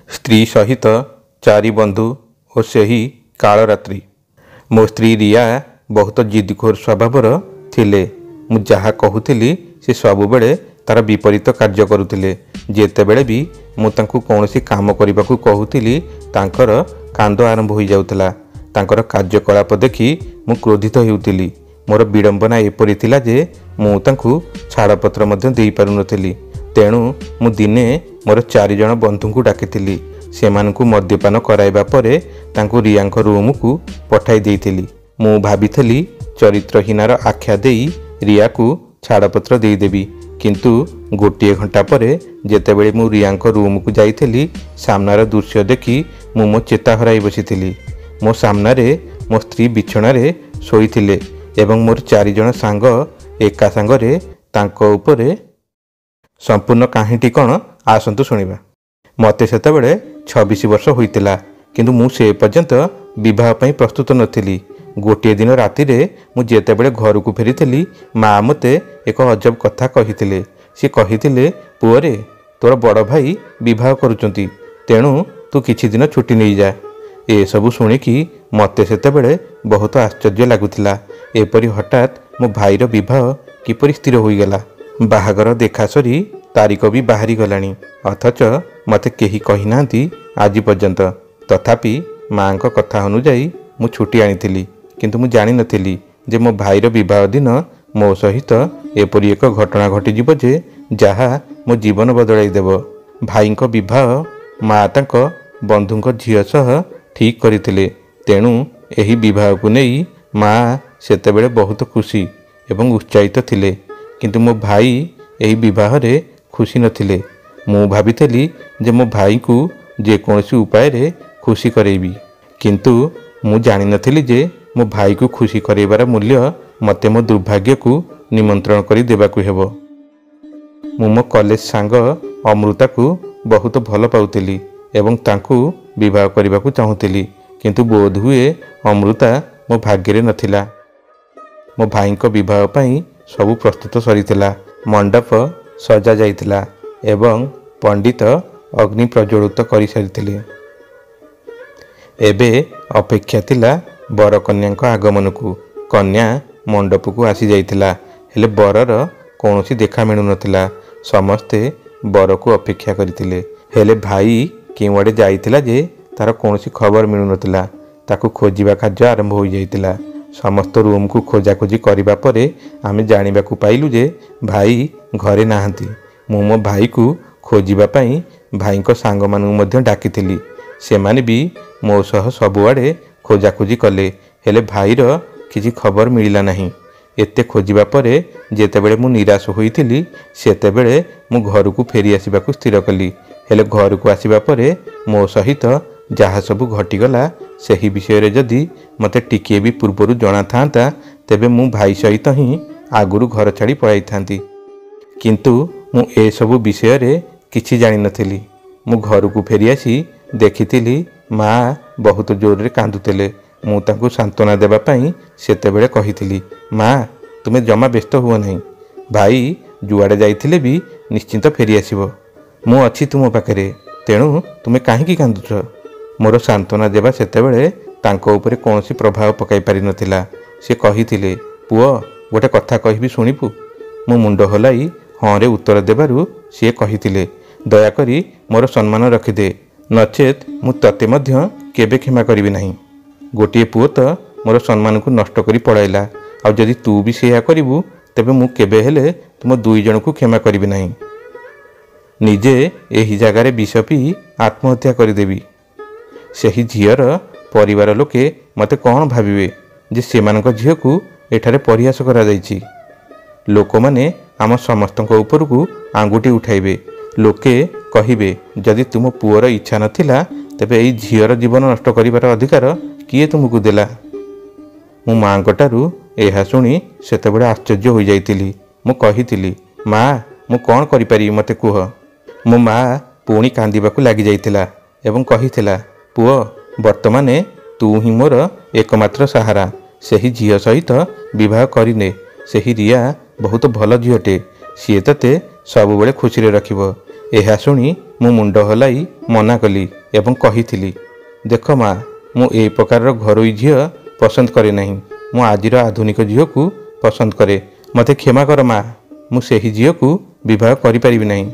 स्त्री सहित चारि बंधु और सही कालरात्रि। मो स्त्री रिया बहुत जिदखोर स्वभावर थिले। मु जहा कहूली से सब बेले तार विपरीत कार्य करुले। जेतेबेले भी मु तांकु कौनसी काम करने को कहूली तांकर कांद आरंभ हो जाउतला। तांकर कार्यकलाप देखि मु क्रोधित हेउतिली। मोर विडंबना एपरि थिला जे मु तांकु छाड़पत्र मध्य देई पारुनथिली। तेणु मु दिने मोर 4 जण बंधुଙ୍କୁ डाकिथिली। सेमानकु मद्यपान कराइबा परे तांकु रियांक रूम को पठाई देइथिली। मु भाबिथिली चरित्रहीनार आख्या देई रिया को छाड़पत्र देदेवी। किंतु गोटे घंटा परे जेतेबेले मु रियांक रूम को जाइथिली सामनार दृश्य देखि मु मो चेता हराई बसिथिली। मो सामनारे मो स्त्री बिछणारे शोइथिले एवं मोर 4 जण सांग एका सांगरे तांको उपरे। संपूर्ण कहानीटी कौन आसतु शुणा। मते सेतेबेले 26 वर्ष होइतिला किंतु मु से पर्यंत विवाह पई प्रस्तुत नथिली। गोटे दिन राति रे मु जेतेबेले घर को फेरीथिली माँ मते एक अजब कथा कहिथिले। से कहिथिले पुअरे तोर बड़ भाई विवाह करुचंती तेणु तू किछि दिन छुट्टी नहीं जा। ए सबु शुणिकी मते सेतेबेले बहुत आश्चर्य लागुथिला। एपरि हठात मो भाईर विवाह किपरि स्थिर होइगला। बाहागर देखा सरी तारीख भी बाहरी गलानी अथच मते केही कही नांती आज पर्यंत। तथापि माँ को कथा अनुजाई मु छुट्टी आनीथिली किंतु मु जानी नथिली जे मो भाईर विवाह दिन मो सहित एपरि एक घटना घटिजिब जे जहा मो जीवन बदलाई देव। भाई को विवाह माँ तांको बंधुंको झियो सह ठीक करथिले। तेणु एही विवाह को नहीं माँ सेतेबेले बहुत खुशी एवं उत्साहित थिले। किंतु मो भाई एही विवाह रे खुशी नथिले। मु भाबिथली जे मो भाई को जेकोसी उपाय रे खुशी करेबी किंतु मु जानी नथिली जे मो भाई को खुशी करेबार मूल्य मते मो दुर्भाग्य को निमंत्रण करी देबाकू हेबो। मु मो कॉलेज सांग अमृता को बहुत भल पाउतिली एवं तांकू विवाह करबाकू चाहूतिली किंतु बोध हुए अमृता मो भाग्य रे नथिला। मो भाई को विवाह पई सब प्रस्तुत सरीथिला। मंडप सजा जाइथिला एवं पंडित अग्नि प्रज्वलित करि सारिथिले। एबे अपेक्षा थिला बर कन्या आगमन को। कन्या मंडप को आसी जाइथिला हेले बरर कौनसी देखा मिलु नथिला। समस्ते बर को अपेक्षा करथिले हेले भाई केवाड़े जाइथिला जे तार कौनसी खबर मिलु नथिला। ताकू खोजिबा कार्य आरंभ हो जाइथिला। समस्त रूम को खोजाखोजी करबा परे आमे जानिबाकू पाइलु जे भाई घरे नाहंती। मु मो भाई को खोजिबा पई भाई को सांग मानू मध्य डाकिथिली। सेमाने भी मो सह सबुआडे खोजाखोजी कले हेले भाईर किछि खबर मिलिला नहीं। एते खोजिबा परे जेतेबेले मु निराश होइथिली सेतेबेले मु घर को फेरी आसीबाकू स्थिर कली। हेले घर को आसीबा परे मो सहित जहाँ सबू घटीगला सही विषय रे जदि मते टिके भी पूर्वरु जଣା थांता तेबे मु भाई सहित ही आगुरु घर छाड़ी पळाई थांती। किंतु मु ए सबू विषय रे किछि जानि नथिली। मु घर को फेरी आसी देखिथिली माँ बहुत जोर रे कांदुतेले। मु तांकु सांत्वना देबा पई सेतेबेले कहिथिली माँ तुमे जमा व्यस्त हुओ नहीं। भाई जुआड़े जाइथिले भी निश्चिंत फेरी आसीबो। मु अछि तुम पाखरे तेणु तुमे काहेकि कांदुछ। मोर सांत्वना देवा सेतेबेले तांको उपरे कौनसी प्रभाव पकाई पारि नथिला। से कहिथिले पुओ गोटे कथा कहिबी शुणिपु। मु मुंड हलाई हाँ रे उत्तर देबारु से कहिथिले दयाकरी मोर सम्मान रखिदे नचेत मु तते मध्य केबे क्षमा करिबि नहीं। गोटे पुओ तो मोर सम्मान को नष्ट करी पड़ाइला आ जदि तू भी सेया करिबु तेबे मु केबे हेले तुम 2 जण को क्षमा करिबि नहीं। निजे एही जगार विष पी आत्महत्या करदेवी। सही झीर परिवार लोके मते कौन भाविवे जे सेमानक झील को एठारे परिहास करा जाइछि। लोक माने आम समस्तक ऊपर को आंगुठी उठाइबे। लोके कहिबे जदि तुम पुअर इच्छा नथिला तेबे एई झीर जीवन नष्ट करिवार अधिकार किए तुमको देला। मु माँकटारू एहा शुणी सेतेबेले आश्चर्य हो जाइतिली। मु कहितिली माँ मु कौन करि पारि मते कुह। मो माँ पुणी कांदिबाकू लागि जाइतिला एवं कहिथिला पुओ वर्तमाने तू ही मोर एकमात्र सहारा। सही झील सहित विवाह करिने। सही रिया बहुत भल झीलटे। सी तते सबुबले खुशी रखिब। ଏହା ଶୁଣି ମୁଁ ମୁଣ୍ଡ ହଲାଇ ମନା କଲି ଏବଂ କହିଥିଲି, ଦେଖ ମା, ମୁଁ ଏ ପ୍ରକାରର ଘରୋଇ ଝିଅ ପସନ୍ଦ କରେ ନାହିଁ। ମୁଁ ଆଜିର ଆଧୁନିକ ଝିଅକୁ ପସନ୍ଦ କରେ। ମୋତେ କ୍ଷମା କର ମା, ମୁଁ ସେହି ଝିଅକୁ ବିବାହ କରିପାରିବି ନାହିଁ।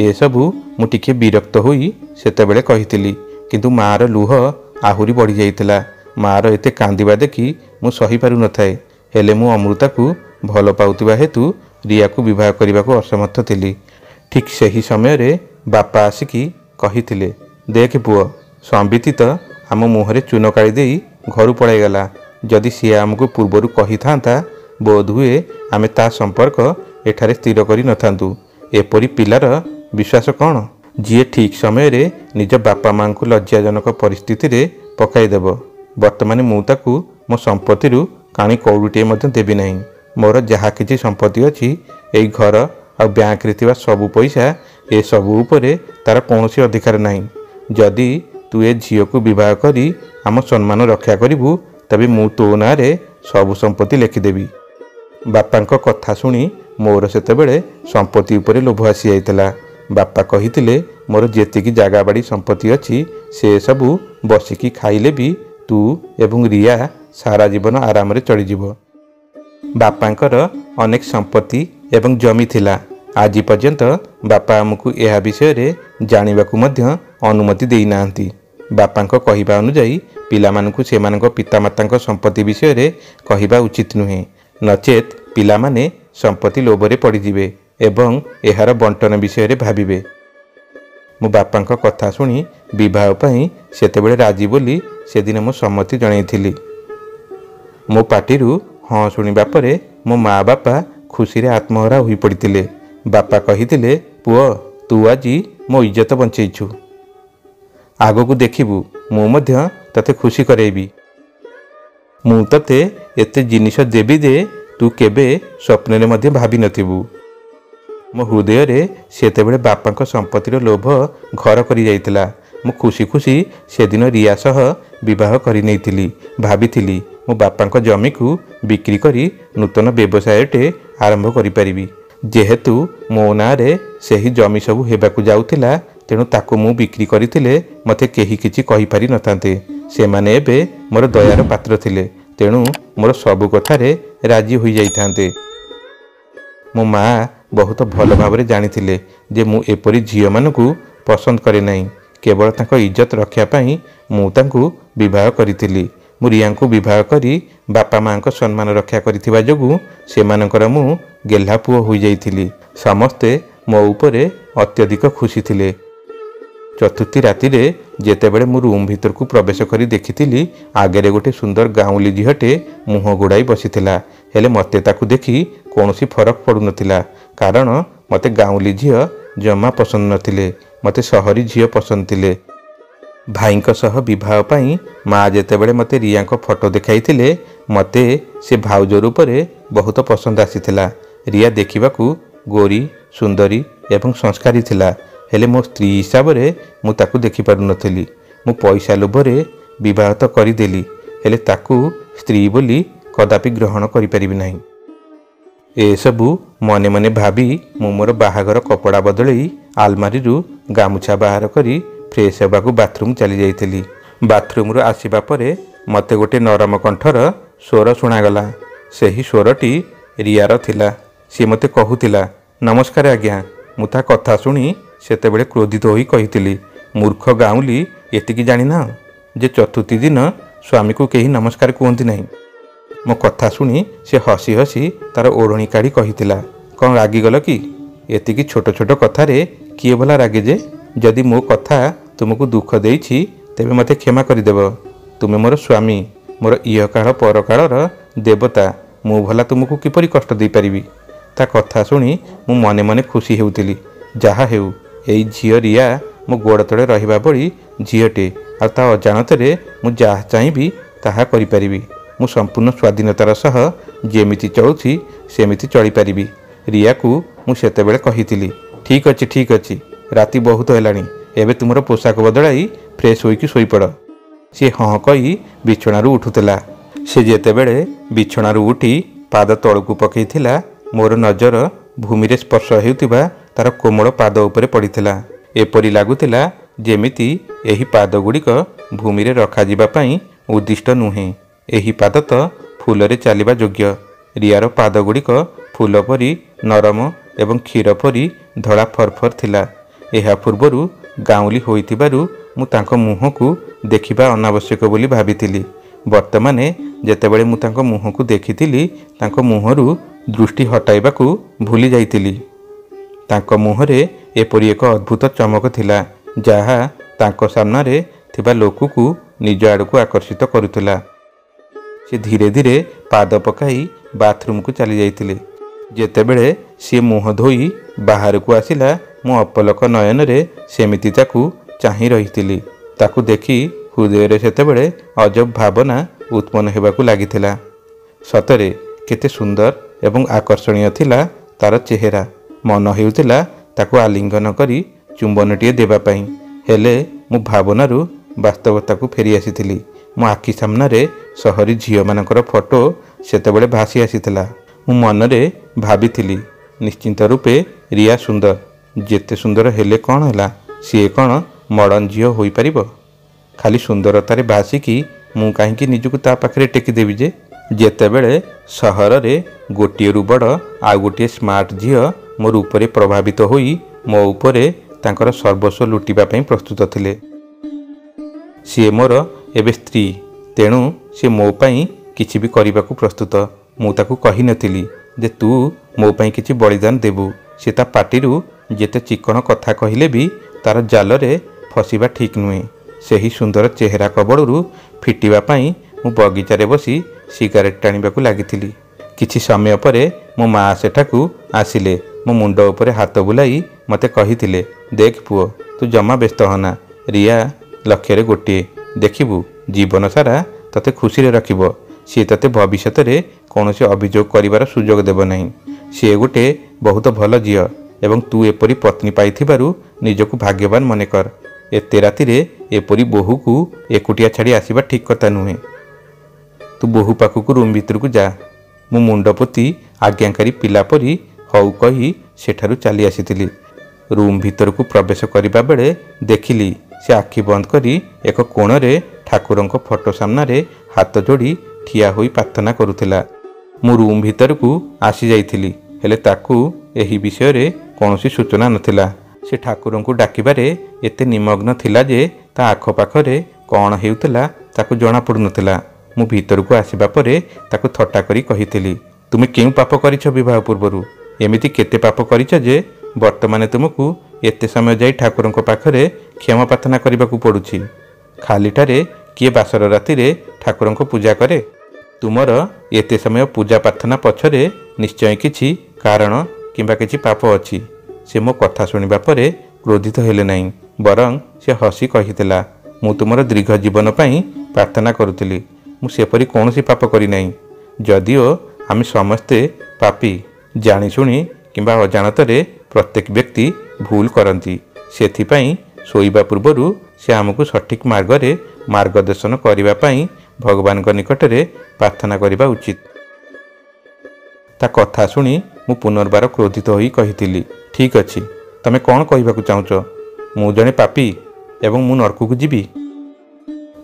ଏସବୁ ମୁଁ ଟିକିଏ ବିରକ୍ତ ହୋଇ ସେତେବେଳେ କହିଥିଲି, କିନ୍ତୁ ମାଆର ଲୁହ ଆହୁରି ବଢ଼ିଯାଇଥିଲା। ମାଆର ଏତେ କାନ୍ଦିବା ଦେଖି ମୁଁ ସହିପାରୁନଥାଏ। ହେଲେ ମୁଁ ଅମୃତାକୁ ଭଲ ପାଉଥିବା ହେତୁ ରିୟାକୁ ବିବାହ କରିବାକୁ ଅସମର୍ଥ ଥିଲି। ଠିକ୍ ସେହି ସମୟରେ ବାପା ଆସିକି କହିଥିଲେ, ଦେଖ ପୁଅ, ସମ୍ବିତ ତ ଆମ ମୁହଁରେ ଚୂନ କାଳି ଦେଇ ଘରୁ ପଳାଇଗଲା। ଯଦି ସିଏ ଆମକୁ ପୂର୍ବରୁ କହିଥାନ୍ତା, ବୋଧହୁଏ ଆମେ ତା ସମ୍ପର୍କ ଏଠାରେ ସ୍ଥିର କରିନଥାନ୍ତୁ। ଏପରି ପିଲାର ବିଶ୍ୱାସ କ'ଣ, ଯିଏ ଠିକ୍ ସମୟରେ ନିଜ ବାପା ମାଆଙ୍କୁ ଲଜ୍ଜାଜନକ ପରିସ୍ଥିତିରେ ପକାଇଦେବ। ବର୍ତ୍ତମାନ ମୁଁ ତାକୁ ମୋ ସମ୍ପତ୍ତିରୁ କାଣି କଉଡ଼ିଟିଏ ମଧ୍ୟ ଦେବି ନାହିଁ। ମୋର ଯାହା କିଛି ସମ୍ପତ୍ତି ଅଛି, ଏଇ ଘର ଆଉ ବ୍ୟାଙ୍କରେ ଥିବା ସବୁ ପଇସା, ଏସବୁ ଉପରେ ତା'ର କୌଣସି ଅଧିକାର ନାହିଁ। ଯଦି ତୁ ଏ ଝିଅକୁ ବିବାହ କରି ଆମ ସମ୍ମାନ ରକ୍ଷା କରିବୁ, ତେବେ ମୁଁ ତୋ ନାଁରେ ସବୁ ସମ୍ପତ୍ତି ଲେଖିଦେବି। ବାପାଙ୍କ କଥା ଶୁଣି ମୋର ସେତେବେଳେ ସମ୍ପତ୍ତି ଉପରେ ଲୋଭ ଆସିଯାଇଥିଲା। ବାପା କହିଥିଲେ, ମୋର ଯେତିକି ଜାଗା ବାଡ଼ି ସମ୍ପତ୍ତି ଅଛି, ସେସବୁ ବସିକି ଖାଇଲେ ବି ତୁ ଏବଂ ରିୟା ସାରା ଜୀବନ ଆରାମରେ ଚଳିଯିବ। ବାପାଙ୍କର ଅନେକ ସମ୍ପତ୍ତି ଏବଂ ଜମି ଥିଲା। ଆଜି ପର୍ଯ୍ୟନ୍ତ ବାପା ଆମକୁ ଏହା ବିଷୟରେ ଜାଣିବାକୁ ମଧ୍ୟ ଅନୁମତି ଦେଇନାହାନ୍ତି। ବାପାଙ୍କ କହିବା ଅନୁଯାୟୀ ପିଲାମାନଙ୍କୁ ସେମାନଙ୍କ ପିତାମାତାଙ୍କ ସମ୍ପତ୍ତି ବିଷୟରେ କହିବା ଉଚିତ ନୁହେଁ, ନଚେତ୍ ପିଲାମାନେ ସମ୍ପତ୍ତି ଲୋଭରେ ପଡ଼ିଯିବେ ଏବଂ ଏହାର ବଣ୍ଟନ ବିଷୟରେ ଭାବିବେ। ମୁଁ ବାପାଙ୍କ କଥା ଶୁଣି ବିବାହ ପାଇଁ ସେତେବେଳେ ରାଜି ବୋଲି ସେଦିନ ମୁଁ ସମ୍ମତି ଜଣାଇଥିଲି। ମୋ ପାଟିରୁ ହଁ ଶୁଣିବା ପରେ ମୋ ମା ବାପା ଖୁସିରେ ଆତ୍ମହରା ହୋଇପଡ଼ିଥିଲେ। ବାପା କହିଥିଲେ, ପୁଅ, ତୁ ଆଜି ମୋ ଇଜ୍ଜତ ବଞ୍ଚେଇଛୁ। ଆଗକୁ ଦେଖିବୁ, ମୁଁ ମଧ୍ୟ ତତେ ଖୁସି କରେଇବି। ମୁଁ ତତେ ଏତେ ଜିନିଷ ଦେବି ଯେ ତୁ କେବେ ସ୍ୱପ୍ନରେ ମଧ୍ୟ ଭାବିନଥିବୁ। ମୋ ହୃଦୟରେ ସେତେବେଳେ ବାପାଙ୍କ ସମ୍ପତ୍ତିର ଲୋଭ ଘର କରିଯାଇଥିଲା। ମୁଁ ଖୁସି ଖୁସି ସେଦିନ ରିୟା ସହ ବିବାହ କରିନେଇଥିଲି। ଭାବିଥିଲି ମୋ ବାପାଙ୍କ ଜମିକୁ ବିକ୍ରି କରି ନୂତନ ବ୍ୟବସାୟଟେ ଆରମ୍ଭ କରିପାରିବି। ଯେହେତୁ ମୋ ନାଁରେ ସେହି ଜମି ସବୁ ହେବାକୁ ଯାଉଥିଲା, ତେଣୁ ତାକୁ ମୁଁ ବିକ୍ରି କରିଥିଲେ ମୋତେ କେହି କିଛି କହିପାରିନଥାନ୍ତେ। ସେମାନେ ଏବେ ମୋର ଦୟାର ପାତ୍ର ଥିଲେ, ତେଣୁ ମୋର ସବୁ କଥାରେ ରାଜି ହୋଇଯାଇଥାନ୍ତେ। ମୋ ମା ବହୁତ ଭଲ ଭାବରେ ଜାଣିଥିଲେ ଯେ ମୁଁ ଏପରି ଝିଅମାନଙ୍କୁ ପସନ୍ଦ କରେ ନାହିଁ। କେବଳ ତାଙ୍କ ଇଜ୍ଜତ ରକ୍ଷା ପାଇଁ ମୁଁ ତାଙ୍କୁ ବିବାହ କରିଥିଲି। ମୁଁ ରିୟାଙ୍କୁ ବିବାହ କରି ବାପା ମାଆଙ୍କ ସମ୍ମାନ ରକ୍ଷା କରିଥିବା ଯୋଗୁଁ ସେମାନଙ୍କର ମୁଁ ଗେହ୍ଲା ପୁଅ ହୋଇଯାଇଥିଲି। ସମସ୍ତେ ମୋ ଉପରେ ଅତ୍ୟଧିକ ଖୁସି ଥିଲେ। ଚତୁର୍ଥୀ ରାତିରେ ଯେତେବେଳେ ମୁଁ ରୁମ୍ ଭିତରକୁ ପ୍ରବେଶ କରି ଦେଖିଥିଲି, ଆଗରେ ଗୋଟେ ସୁନ୍ଦର ଗାଉଁଲି ଝିଅଟେ ମୁହଁ ଘୋଡ଼ାଇ ବସିଥିଲା। ହେଲେ ମୋତେ ତାକୁ ଦେଖି କୌଣସି ଫରକ ପଡ଼ୁନଥିଲା, କାରଣ ମୋତେ ଗାଉଁଲି ଝିଅ ଜମା ପସନ୍ଦ ନଥିଲେ। ମୋତେ ସହରୀ ଝିଅ ପସନ୍ଦ ଥିଲେ। ଭାଇଙ୍କ ସହ ବିବାହ ପାଇଁ ମା ଯେତେବେଳେ ମୋତେ ରିୟାଙ୍କ ଫଟୋ ଦେଖାଇଥିଲେ, ମୋତେ ସେ ଭାଉଜ ରୂପରେ ବହୁତ ପସନ୍ଦ ଆସିଥିଲା। ରିୟା ଦେଖିବାକୁ ଗୋରୀ, ସୁନ୍ଦରୀ ଏବଂ ସଂସ୍କାରୀ ଥିଲା। ହେଲେ ମୋ ସ୍ତ୍ରୀ ହିସାବରେ ମୁଁ ତାକୁ ଦେଖିପାରୁନଥିଲି। ମୁଁ ପଇସା ଲୋଭରେ ବିବାହ ତ କରିଦେଲି, ହେଲେ ତାକୁ ସ୍ତ୍ରୀ ବୋଲି କଦାପି ଗ୍ରହଣ କରିପାରିବି ନାହିଁ। ଏସବୁ ମନେ ମନେ ଭାବି ମୁଁ ମୋର ବାହାଘର କପଡ଼ା ବଦଳେଇ ଆଲମାରିରୁ ଗାମୁଛା ବାହାର କରି ଫ୍ରେଶ୍ ହେବାକୁ ବାଥରୁମ୍ ଚାଲିଯାଇଥିଲି। ବାଥରୁମ୍ରୁ ଆସିବା ପରେ ମୋତେ ଗୋଟେ ନରମ କଣ୍ଠର ସ୍ୱର ଶୁଣାଗଲା। ସେହି ସ୍ୱରଟି ରିୟାର ଥିଲା। ସିଏ ମୋତେ କହୁଥିଲା, ନମସ୍କାର ଆଜ୍ଞା। ମୁଁ ତା କଥା ଶୁଣି ସେତେବେଳେ କ୍ରୋଧିତ ହୋଇ କହିଥିଲି, ମୂର୍ଖ ଗାଉଁଲି, ଏତିକି ଜାଣିନାହଁ ଯେ ଚତୁର୍ଥୀ ଦିନ ସ୍ୱାମୀକୁ କେହି ନମସ୍କାର କୁହନ୍ତି ନାହିଁ। ମୋ କଥା ଶୁଣି ସେ ହସି ହସି ତାର ଓଢ଼ଣୀ କାଢ଼ି କହିଥିଲା, କ'ଣ ରାଗିଗଲ କି? ଏତିକି ଛୋଟ ଛୋଟ କଥାରେ କିଏ ଭଲା ରାଗେ ଯେ? ଯଦି ମୋ କଥା ତୁମକୁ ଦୁଃଖ ଦେଇଛି, ତେବେ ମୋତେ କ୍ଷମା କରିଦେବ। ତୁମେ ମୋର ସ୍ୱାମୀ, ମୋର ଇହକାଳ ପରକାଳର ଦେବତା। ମୁଁ ଭଲା ତୁମକୁ କିପରି କଷ୍ଟ ଦେଇପାରିବି? ତା କଥା ଶୁଣି ମୁଁ ମନେ ମନେ ଖୁସି ହେଉଥିଲି। ଯାହା ହେଉ, ଏଇ ଝିଅ ରିୟା ମୋ ଗୋଡ଼ ତଳେ ରହିବା ଭଳି ଝିଅଟେ, ଆଉ ତା ଅଜାଣତରେ ମୁଁ ଯାହା ଚାହିଁବି ତାହା କରିପାରିବି। ମୁଁ ସମ୍ପୂର୍ଣ୍ଣ ସ୍ୱାଧୀନତାର ସହ ଯେମିତି ଚଳୁଛି ସେମିତି ଚଳିପାରିବି। ରିୟାକୁ ମୁଁ ସେତେବେଳେ କହିଥିଲି, ଠିକ୍ ଅଛି, ଠିକ୍ ଅଛି, ରାତି ବହୁତ ହେଲାଣି, ଏବେ ତୁମର ପୋଷାକ ବଦଳାଇ ଫ୍ରେଶ୍ ହୋଇକି ଶୋଇପଡ଼। ସେ ହଁ କହି ବିଛଣାରୁ ଉଠୁଥିଲା। ସେ ଯେତେବେଳେ ବିଛଣାରୁ ଉଠି ପାଦ ତଳକୁ ପକାଇଥିଲା, ମୋର ନଜର ଭୂମିରେ ସ୍ପର୍ଶ ହେଉଥିବା ତାର କୋମଳ ପାଦ ଉପରେ ପଡ଼ିଥିଲା। ଏପରି ଲାଗୁଥିଲା ଯେମିତି ଏହି ପାଦଗୁଡ଼ିକ ଭୂମିରେ ରଖାଯିବା ପାଇଁ ଉଦ୍ଦିଷ୍ଟ ନୁହେଁ। ଏହି ପାଦ ତ ଫୁଲରେ ଚାଲିବା ଯୋଗ୍ୟ। ରିୟାର ପାଦଗୁଡ଼ିକ ଫୁଲ ପରି ନରମ ଏବଂ କ୍ଷୀର ପରି ଧଳା ଫରଫର ଥିଲା। ଏହା ପୂର୍ବରୁ ଗାଉଁଲି ହୋଇଥିବାରୁ ମୁଁ ତାଙ୍କ ମୁହଁକୁ ଦେଖିବା ଅନାବଶ୍ୟକ ବୋଲି ଭାବିଥିଲି। ବର୍ତ୍ତମାନ ଯେତେବେଳେ ମୁଁ ତାଙ୍କ ମୁହଁକୁ ଦେଖିଥିଲି, ତାଙ୍କ ମୁହଁରୁ ଦୃଷ୍ଟି ହଟାଇବାକୁ ଭୁଲି ଯାଇଥିଲି। ତାଙ୍କ ମୁହଁରେ ଏପରି ଏକ ଅଦ୍ଭୁତ ଚମକ ଥିଲା, ଯାହା ତାଙ୍କ ସାମ୍ନାରେ ଥିବା ଲୋକକୁ ନିଜ ଆଡ଼କୁ ଆକର୍ଷିତ କରୁଥିଲା। ସେ ଧୀରେ ଧୀରେ ପାଦ ପକାଇ ବାଥରୁମକୁ ଚାଲି ଯାଇଥିଲେ। ଯେତେବେଳେ ସେ ମୁହଁ ଧୋଇ ବାହାରକୁ ଆସିଲା, ମୁଁ ଅପଲକ ନୟନରେ ସେମିତି ତାକୁ ଚାହିଁ ରହିଥିଲି। ତାକୁ ଦେଖି ହୃଦୟରେ ସେତେବେଳେ ଅଜବ ଭାବନା ଉତ୍ପନ୍ନ ହେବାକୁ ଲାଗିଥିଲା। ସତରେ କେତେ ସୁନ୍ଦର ଏବଂ ଆକର୍ଷଣୀୟ ଥିଲା ତାର ଚେହେରା। ମନ ହେଉଥିଲା ତାକୁ ଆଲିଙ୍ଗନ କରି ଚୁମ୍ବନଟିଏ ଦେବା ପାଇଁ। ହେଲେ ମୁଁ ଭାବନାରୁ ବାସ୍ତବତାକୁ ଫେରି ଆସିଥିଲି। ମୋ ଆଖି ସାମ୍ନାରେ ସହରୀ ଝିଅମାନଙ୍କର ଫଟୋ ସେତେବେଳେ ଭାସି ଆସିଥିଲା। ମୁଁ ମନରେ ଭାବିଥିଲି, ନିଶ୍ଚିନ୍ତ ରୂପେ ରିୟା ସୁନ୍ଦର। ଯେତେ ସୁନ୍ଦର ହେଲେ କ'ଣ ହେଲା, ସିଏ କ'ଣ ମଡ଼ର୍ଣ୍ଣ ଝିଅ ହୋଇପାରିବ? ଖାଲି ସୁନ୍ଦରତାରେ ଭାସିକି ମୁଁ କାହିଁକି ନିଜକୁ ତା ପାଖରେ ଟେକିଦେବି ଯେ? ଯେତେବେଳେ ସହରରେ ଗୋଟିଏରୁ ବଡ଼ ଆଉ ଗୋଟିଏ ସ୍ମାର୍ଟ ଝିଅ ମୋ ରୂପରେ ପ୍ରଭାବିତ ହୋଇ ମୋ ଉପରେ ତାଙ୍କର ସର୍ବସ୍ୱ ଲୁଟିବା ପାଇଁ ପ୍ରସ୍ତୁତ ଥିଲେ। ସିଏ ମୋର ଏବେ ସ୍ତ୍ରୀ, ତେଣୁ ସେ ମୋ ପାଇଁ କିଛି ବି କରିବାକୁ ପ୍ରସ୍ତୁତ। ମୁଁ ତାକୁ କହିନଥିଲି ଯେ ତୁ ମୋ ପାଇଁ କିଛି ବଳିଦାନ ଦେବୁ। ସେ ତା ପାଟିରୁ ଯେତେ ଚିକଣ କଥା କହିଲେ ବି ତାର ଜାଲରେ ଫସିବା ଠିକ୍ ନୁହେଁ। ସେହି ସୁନ୍ଦର ଚେହେରା କବଳରୁ ଫିଟିବା ପାଇଁ ମୁଁ ବଗିଚାରେ ବସି ସିଗାରେଟ୍ ଟାଣିବାକୁ ଲାଗିଥିଲି। କିଛି ସମୟ ପରେ ମୋ ମା ସେଠାକୁ ଆସିଲେ। ମୋ ମୁଣ୍ଡ ଉପରେ ହାତ ବୁଲାଇ ମୋତେ କହିଥିଲେ, ଦେଖ ପୁଅ, ତୁ ଜମା ବ୍ୟସ୍ତ ହନା। ରିୟା ଲକ୍ଷ୍ୟରେ ଗୋଟିଏ। ଦେଖିବୁ, ଜୀବନ ସାରା ତତେ ଖୁସିରେ ରଖିବ। ସିଏ ତତେ ଭବିଷ୍ୟତରେ କୌଣସି ଅଭିଯୋଗ କରିବାର ସୁଯୋଗ ଦେବ ନାହିଁ। ସିଏ ଗୋଟେ ବହୁତ ଭଲ ଝିଅ ଏବଂ ତୁ ଏପରି ପତ୍ନୀ ପାଇଥିବାରୁ ନିଜକୁ ଭାଗ୍ୟବାନ ମନେକର। ଏତେ ରାତିରେ ଏପରି ବୋହୂକୁ ଏକୁଟିଆ ଛାଡ଼ି ଆସିବା ଠିକ୍ କଥା ନୁହେଁ। ତୁ ବୋହୂ ପାଖକୁ ରୁମ୍ ଭିତରକୁ ଯା। ମୁଁ ମୁଣ୍ଡ ପୋତି ଆଜ୍ଞାକାରୀ ପିଲା ପରି ହଉ କହି ସେଠାରୁ ଚାଲି ଆସିଥିଲି। ରୁମ୍ ଭିତରକୁ ପ୍ରବେଶ କରିବା ବେଳେ ଦେଖିଲି ସେ ଆଖି ବନ୍ଦ କରି ଏକ କୋଣରେ ଠାକୁରଙ୍କ ଫଟୋ ସାମ୍ନାରେ ହାତ ଯୋଡ଼ି ଠିଆ ହୋଇ ପ୍ରାର୍ଥନା କରୁଥିଲା। ମୁଁ ରୁମ୍ ଭିତରକୁ ଆସିଯାଇଥିଲି, ହେଲେ ତାକୁ ଏହି ବିଷୟରେ କୌଣସି ସୂଚନା ନଥିଲା। ସେ ଠାକୁରଙ୍କୁ ଡାକିବାରେ ଏତେ ନିମଗ୍ନ ଥିଲା ଯେ ତା ଆଖପାଖରେ କ'ଣ ହେଉଥିଲା ତାକୁ ଜଣାପଡ଼ୁନଥିଲା। ମୁଁ ଭିତରକୁ ଆସିବା ପରେ ତାକୁ ଥଟ୍ଟା କରି କହିଥିଲି, ତୁମେ କେଉଁ ପାପ କରିଛ ବିବାହ ପୂର୍ବରୁ? ଏମିତି କେତେ ପାପ କରିଛ ଯେ ବର୍ତ୍ତମାନ ତୁମକୁ ଏତେ ସମୟ ଯାଇ ଠାକୁରଙ୍କ ପାଖରେ କ୍ଷମା ପ୍ରାର୍ଥନା କରିବାକୁ ପଡ଼ୁଛି? ଖାଲିଟାରେ କିଏ ବାସର ରାତିରେ ଠାକୁରଙ୍କ ପୂଜା କରେ? ତୁମର ଏତେ ସମୟ ପୂଜା ପ୍ରାର୍ଥନା ପଛରେ ନିଶ୍ଚୟ କିଛି କାରଣ କିମ୍ବା କିଛି ପାପ ଅଛି। ସେ ମୋ କଥା ଶୁଣିବା ପରେ କ୍ରୋଧିତ ହେଲେ ନାହିଁ, ବରଂ ସେ ହସି କହିଥିଲା, ମୁଁ ତୁମର ଦୀର୍ଘ ଜୀବନ ପାଇଁ ପ୍ରାର୍ଥନା କରୁଥିଲି। ମୁଁ ସେପରି କୌଣସି ପାପ କରିନାହିଁ। ଯଦିଓ ଆମେ ସମସ୍ତେ ପାପୀ, ଜାଣିଶୁଣି କିମ୍ବା ଅଜାଣତରେ ପ୍ରତ୍ୟେକ ବ୍ୟକ୍ତି ଭୁଲ କରନ୍ତି। ସେଥିପାଇଁ ଶୋଇବା ପୂର୍ବରୁ ସେ ଆମକୁ ସଠିକ୍ ମାର୍ଗରେ ମାର୍ଗଦର୍ଶନ କରିବା ପାଇଁ ଭଗବାନଙ୍କ ନିକଟରେ ପ୍ରାର୍ଥନା କରିବା ଉଚିତ। ତା କଥା ଶୁଣି ମୁଁ ପୁନର୍ବାର କ୍ରୋଧିତ ହୋଇ କହିଥିଲି, ଠିକ୍ ଅଛି, ତମେ କ'ଣ କହିବାକୁ ଚାହୁଁଛ? ମୁଁ ଜଣେ ପାପୀ ଏବଂ ମୁଁ ନରକକୁ ଯିବି?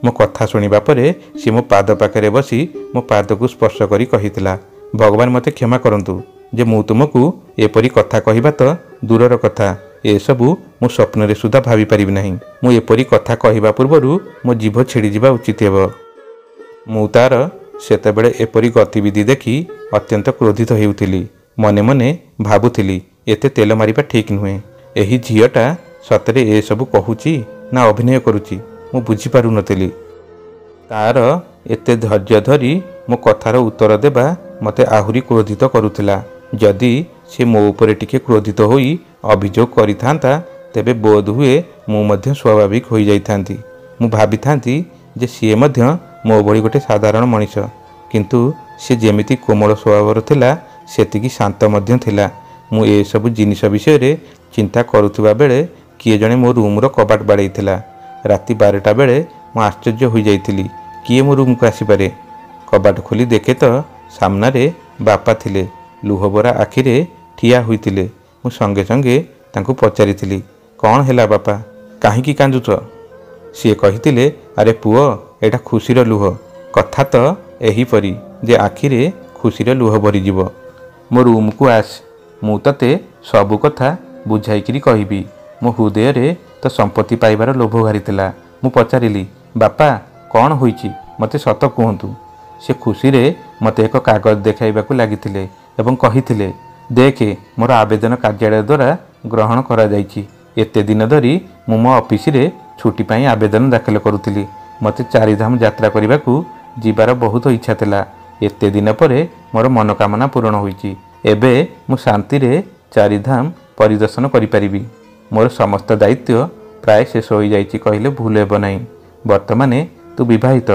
ମୋ କଥା ଶୁଣିବା ପରେ ସେ ମୋ ପାଦ ପାଖରେ ବସି ମୋ ପାଦକୁ ସ୍ପର୍ଶ କରି କହିଥିଲା, ଭଗବାନ ମୋତେ କ୍ଷମା କରନ୍ତୁ ଯେ ମୁଁ ତୁମକୁ ଏପରି କଥା କହିବା ତ ଦୂରର କଥା, ଏସବୁ ମୁଁ ସ୍ୱପ୍ନରେ ସୁଦ୍ଧା ଭାବିପାରିବି ନାହିଁ। ମୁଁ ଏପରି କଥା କହିବା ପୂର୍ବରୁ ମୋ ଜିଭ ଛିଡ଼ିଯିବା ଉଚିତ ହେବ। ମୁଁ ତାର ସେତେବେଳେ ଏପରି ଗତିବିଧି ଦେଖି ଅତ୍ୟନ୍ତ କ୍ରୋଧିତ ହେଉଥିଲି। ମନେ ମନେ ଭାବୁଥିଲି, ଏତେ ତେଲ ମାରିବା ଠିକ୍ ନୁହେଁ। ଏହି ଝିଅଟା ସତରେ ଏସବୁ କହୁଛି ନା ଅଭିନୟ କରୁଛି, ମୁଁ ବୁଝିପାରୁନଥିଲି। ତାର ଏତେ ଧୈର୍ଯ୍ୟ ଧରି ମୋ କଥାର ଉତ୍ତର ଦେବା ମୋତେ ଆହୁରି କ୍ରୋଧିତ କରୁଥିଲା। ଯଦି ସେ ମୋ ଉପରେ ଟିକେ କ୍ରୋଧିତ ହୋଇ ଅଭିଯୋଗ କରିଥାନ୍ତା, ତେବେ ବୋଧହୁଏ ମୁଁ ମଧ୍ୟ ସ୍ୱାଭାବିକ ହୋଇଯାଇଥାନ୍ତି। ମୁଁ ଭାବିଥାନ୍ତି ଯେ ସିଏ ମଧ୍ୟ ମୋ ଭଳି ଗୋଟେ ସାଧାରଣ ମଣିଷ। କିନ୍ତୁ ସେ ଯେମିତି କୋମଳ ସ୍ୱଭାବର ଥିଲା, ସେତିକି ଶାନ୍ତ ମଧ୍ୟ ଥିଲା। ମୁଁ ଏସବୁ ଜିନିଷ ବିଷୟରେ ଚିନ୍ତା କରୁଥିବା ବେଳେ କିଏ ଜଣେ ମୋ ରୁମ୍ର କବାଟ ବାଡ଼େଇଥିଲା। ରାତି 12ଟା ବେଳେ ମୁଁ ଆଶ୍ଚର୍ଯ୍ୟ ହୋଇଯାଇଥିଲି, କିଏ ମୋ ରୁମ୍କୁ ଆସିପାରେ? କବାଟ ଖୋଲି ଦେଖେ ତ ସାମ୍ନାରେ ବାପା ଥିଲେ। ଲୁହଭରା ଆଖିରେ ଠିଆ ହୋଇଥିଲେ। ମୁଁ ସଙ୍ଗେ ସଙ୍ଗେ ତାଙ୍କୁ ପଚାରିଥିଲି, କ'ଣ ହେଲା ବାପା, କାହିଁକି କାନ୍ଦୁଛ? ସିଏ କହିଥିଲେ, ଆରେ ପୁଅ, ଏଇଟା ଖୁସିର ଲୁହ। କଥା ତ ଏହିପରି ଯେ ଆଖିରେ ଖୁସିର ଲୁହ ଭରିଯିବ। ମୋ ରୁମ୍କୁ ଆସ, ମୁଁ ତତେ ସବୁ କଥା ବୁଝାଇକିରି କହିବି। ମୋ ହୃଦୟରେ ତ ସମ୍ପତ୍ତି ପାଇବାର ଲୋଭ ବାହାରିଥିଲା। ମୁଁ ପଚାରିଲି, ବାପା କ'ଣ ହୋଇଛି, ମୋତେ ସତ କୁହନ୍ତୁ। ସେ ଖୁସିରେ ମୋତେ ଏକ କାଗଜ ଦେଖାଇବାକୁ ଲାଗିଥିଲେ ଏବଂ କହିଥିଲେ, ଦେଖେ, ମୋର ଆବେଦନ କାର୍ଯ୍ୟାଳୟ ଦ୍ୱାରା ଗ୍ରହଣ କରାଯାଇଛି। ଏତେ ଦିନ ଧରି ମୁଁ ମୋ ଅଫିସରେ ଛୁଟି ପାଇଁ ଆବେଦନ ଦାଖଲ କରୁଥିଲି। ମୋତେ ଚାରିଧାମ ଯାତ୍ରା କରିବାକୁ ଯିବାର ବହୁତ ଇଚ୍ଛା ଥିଲା। ଏତେ ଦିନ ପରେ ମୋର ମନୋକାମନା ପୂରଣ ହୋଇଛି। ଏବେ ମୁଁ ଶାନ୍ତିରେ ଚାରିଧାମ ପରିଦର୍ଶନ କରିପାରିବି। ମୋର ସମସ୍ତ ଦାୟିତ୍ୱ ପ୍ରାୟ ଶେଷ ହୋଇଯାଇଛି କହିଲେ ଭୁଲ ହେବ ନାହିଁ। ବର୍ତ୍ତମାନ ତୁ ବିବାହିତ,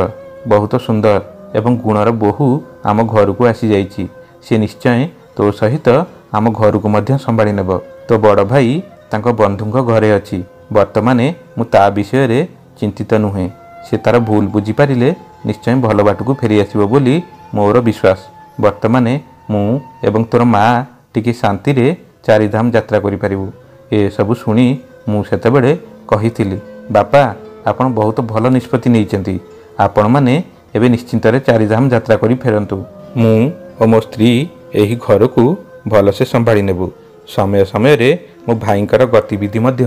ବହୁତ ସୁନ୍ଦର ଏବଂ ଗୁଣର ବୋହୂ ଆମ ଘରକୁ ଆସିଯାଇଛି। ସେ ନିଶ୍ଚୟ ତୋ ସହିତ ଆମ ଘରକୁ ମଧ୍ୟ ସମ୍ଭାଳି ନେବ। ତୋ ବଡ଼ ଭାଇ ତାଙ୍କ ବନ୍ଧୁଙ୍କ ଘରେ ଅଛି। ବର୍ତ୍ତମାନ ମୁଁ ତା ବିଷୟରେ ଚିନ୍ତିତ ନୁହେଁ। ସେ ତାର ଭୁଲ ବୁଝିପାରିଲେ ନିଶ୍ଚୟ ଭଲ ବାଟକୁ ଫେରିଆସିବ ବୋଲି ମୋର ବିଶ୍ୱାସ। ବର୍ତ୍ତମାନ ମୁଁ ଏବଂ ତୋର ମା ଟିକେ ଶାନ୍ତିରେ ଚାରିଧାମ ଯାତ୍ରା କରିପାରିବୁ। ଏସବୁ ଶୁଣି ମୁଁ ସେତେବେଳେ କହିଥିଲି, ବାପା, ଆପଣ ବହୁତ ଭଲ ନିଷ୍ପତ୍ତି ନେଇଛନ୍ତି। ଆପଣମାନେ ଏବେ ନିଶ୍ଚିନ୍ତରେ ଚାରିଧାମ ଯାତ୍ରା କରି ଫେରନ୍ତୁ। ମୁଁ ଓ ମୋ ସ୍ତ୍ରୀ ଏହି ଘରକୁ ଭଲସେ ସମ୍ଭାଳି ନେବୁ। ସମୟ ସମୟରେ ମୋ ଭାଇଙ୍କର ଗତିବିଧି ମଧ୍ୟ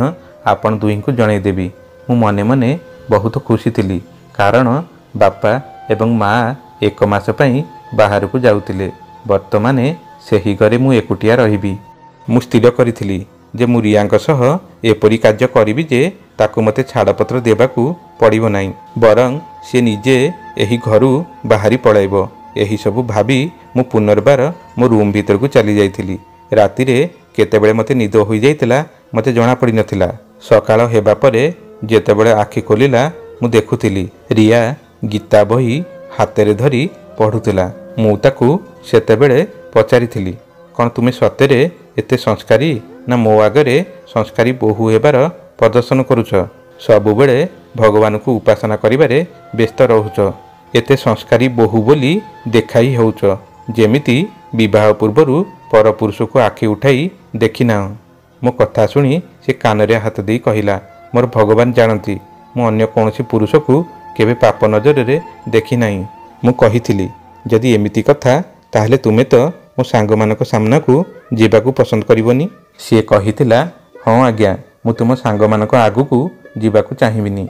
ଆପଣ ଦୁହିଁଙ୍କୁ ଜଣାଇଦେବି। ମୁଁ ମନେ ମନେ ବହୁତ ଖୁସି ଥିଲି, କାରଣ ବାପା ଏବଂ ମା 1 ମାସ ପାଇଁ ବାହାରକୁ ଯାଉଥିଲେ। ବର୍ତ୍ତମାନ ସେହି ଘରେ ମୁଁ ଏକୁଟିଆ ରହିବି। ମୁଁ ସ୍ଥିର କରିଥିଲି ଯେ ମୁଁ ରିୟାଙ୍କ ସହ ଏପରି କାର୍ଯ୍ୟ କରିବି ଯେ ତାକୁ ମୋତେ ଛାଡ଼ପତ୍ର ଦେବାକୁ ପଡ଼ିବ ନାହିଁ, ବରଂ ସେ ନିଜେ ଏହି ଘରୁ ବାହାରି ପଳାଇବ। ଏହିସବୁ ଭାବି ମୁଁ ପୁନର୍ବାର ମୋ ରୁମ୍ ଭିତରକୁ ଚାଲି ଯାଇଥିଲି। ରାତିରେ କେତେବେଳେ ମୋତେ ନିଦ ହୋଇଯାଇଥିଲା ମୋତେ ଜଣାପଡ଼ିନଥିଲା। ସକାଳ ହେବା ପରେ ଯେତେବେଳେ ଆଖି ଖୋଲିଲା ମୁଁ ଦେଖୁଥିଲି ରିୟା ଗୀତା ବହି ହାତରେ ଧରି ପଢ଼ୁଥିଲା। ମୁଁ ତାକୁ ସେତେବେଳେ ପଚାରିଥିଲି, କ'ଣ ତୁମେ ସତରେ ଏତେ ସଂସ୍କାରୀ, ନା ମୋ ଆଗରେ ସଂସ୍କାରୀ ବୋହୂ ହେବାର ପ୍ରଦର୍ଶନ କରୁଛ? ସବୁବେଳେ ଭଗବାନଙ୍କୁ ଉପାସନା କରିବାରେ ବ୍ୟସ୍ତ ରହୁଛ। ଏତେ ସଂସ୍କାରୀ ବୋହୂ ବୋଲି ଦେଖାଇ ହେଉଛ, ଯେମିତି ବିବାହ ପୂର୍ବରୁ ପରପୁରୁଷକୁ ଆଖି ଉଠାଇ ଦେଖିନାହୁଁ। ମୋ କଥା ଶୁଣି ସେ କାନରେ ହାତ ଦେଇ କହିଲା, ମୋର ଭଗବାନ ଜାଣନ୍ତି, ମୁଁ ଅନ୍ୟ କୌଣସି ପୁରୁଷକୁ କେବେ ପାପ ନଜରରେ ଦେଖିନାହିଁ। ମୁଁ କହିଥିଲି, ଯଦି ଏମିତି କଥା, ତାହେଲେ ତୁମେ ତ ମୋ ସାଙ୍ଗମାନଙ୍କ ସାମ୍ନାକୁ ଯିବାକୁ ପସନ୍ଦ କରିବନି। ସିଏ କହିଥିଲା, ହଁ ଆଜ୍ଞା, ମୁଁ ତୁମ ସାଙ୍ଗମାନଙ୍କ ଆଗକୁ ଯିବାକୁ ଚାହିଁବିନି।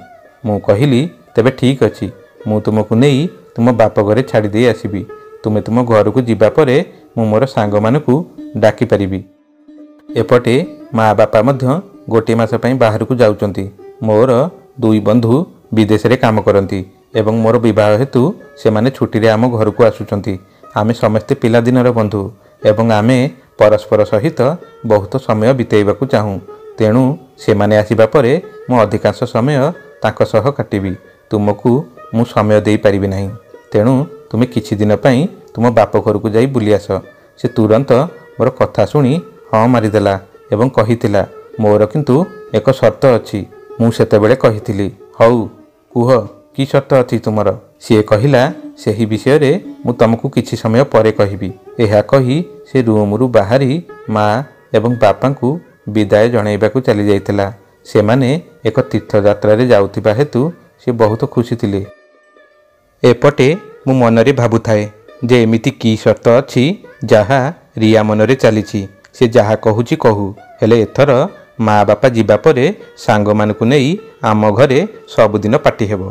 ମୁଁ କହିଲି, ତେବେ ଠିକ୍ ଅଛି, ମୁଁ ତୁମକୁ ନେଇ ତୁମ ବାପ ଘରେ ଛାଡ଼ି ଦେଇ ଆସିବି। ତୁମେ ତୁମ ଘରକୁ ଯିବା ପରେ ମୁଁ ମୋର ସାଙ୍ଗମାନଙ୍କୁ ଡାକିପାରିବି। ଏପଟେ ମା ବାପା ମଧ୍ୟ 1 ମାସ ପାଇଁ ବାହାରକୁ ଯାଉଛନ୍ତି। ମୋର 2 ବନ୍ଧୁ ବିଦେଶରେ କାମ କରନ୍ତି ଏବଂ ମୋର ବିବାହ ହେତୁ ସେମାନେ ଛୁଟିରେ ଆମ ଘରକୁ ଆସୁଛନ୍ତି। ଆମେ ସମସ୍ତେ ପିଲାଦିନର ବନ୍ଧୁ ଏବଂ ଆମେ ପରସ୍ପର ସହିତ ବହୁତ ସମୟ ବିତାଇବାକୁ ଚାହୁଁ। ତେଣୁ ସେମାନେ ଆସିବା ପରେ ମୁଁ ଅଧିକାଂଶ ସମୟ ତାଙ୍କ ସହ କାଟିବି। ତୁମକୁ ମୁଁ ସମୟ ଦେଇପାରିବି ନାହିଁ। ତେଣୁ ତୁମେ କିଛି ଦିନ ପାଇଁ ତୁମ ବାପ ଘରକୁ ଯାଇ ବୁଲି ଆସ। ସେ ତୁରନ୍ତ ମୋର କଥା ଶୁଣି ହଁ ମାରିଦେଲା ଏବଂ କହିଥିଲା, ମୋର କିନ୍ତୁ ଏକ ସର୍ତ୍ତ ଅଛି। ମୁଁ ସେତେବେଳେ କହିଥିଲି, ହଉ କୁହ, କି ସର୍ତ୍ତ ଅଛି ତୁମର? ସିଏ କହିଲା, ସେହି ବିଷୟରେ ମୁଁ ତୁମକୁ କିଛି ସମୟ ପରେ କହିବି। ଏହା କହି ସେ ରୁମ୍ରୁ ବାହାରି ମା ଏବଂ ବାପାଙ୍କୁ ବିଦାୟ ଜଣାଇବାକୁ ଚାଲି ଯାଇଥିଲା। ସେମାନେ ଏକ ତୀର୍ଥଯାତ୍ରାରେ ଯାଉଥିବା ହେତୁ ସେ ବହୁତ ଖୁସି ଥିଲେ। ଏପଟେ ମୁଁ ମନରେ ଭାବୁଥାଏ ଯେ ଏମିତି କି ସର୍ତ୍ତ ଅଛି ଯାହା ରିୟା ମନରେ ଚାଲିଛି। ସେ ଯାହା କହୁଛି କହୁ, ହେଲେ ଏଥର ମା ବାପା ଯିବା ପରେ ସାଙ୍ଗମାନଙ୍କୁ ନେଇ ଆମ ଘରେ ସବୁଦିନ ପାର୍ଟି ହେବ।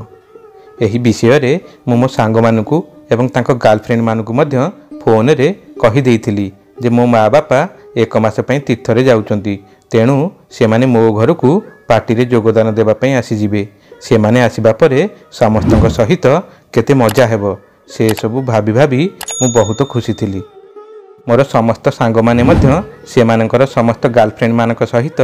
ଏହି ବିଷୟରେ ମୁଁ ମୋ ସାଙ୍ଗମାନଙ୍କୁ ଏବଂ ତାଙ୍କ ଗାର୍ଲଫ୍ରେଣ୍ଡମାନଙ୍କୁ ମଧ୍ୟ ଫୋନରେ କହିଦେଇଥିଲି ଯେ ମୋ ମା ବାପା 1 ମାସ ପାଇଁ ତୀର୍ଥରେ ଯାଉଛନ୍ତି। ତେଣୁ ସେମାନେ ମୋ ଘରକୁ ପାର୍ଟିରେ ଯୋଗଦାନ ଦେବା ପାଇଁ ଆସିଯିବେ। ସେମାନେ ଆସିବା ପରେ ସମସ୍ତଙ୍କ ସହିତ କେତେ ମଜା ହେବ, ସେସବୁ ଭାବି ଭାବି ମୁଁ ବହୁତ ଖୁସି ଥିଲି। ମୋର ସମସ୍ତ ସାଙ୍ଗମାନେ ମଧ୍ୟ ସେମାନଙ୍କର ସମସ୍ତ ଗାର୍ଲଫ୍ରେଣ୍ଡମାନଙ୍କ ସହିତ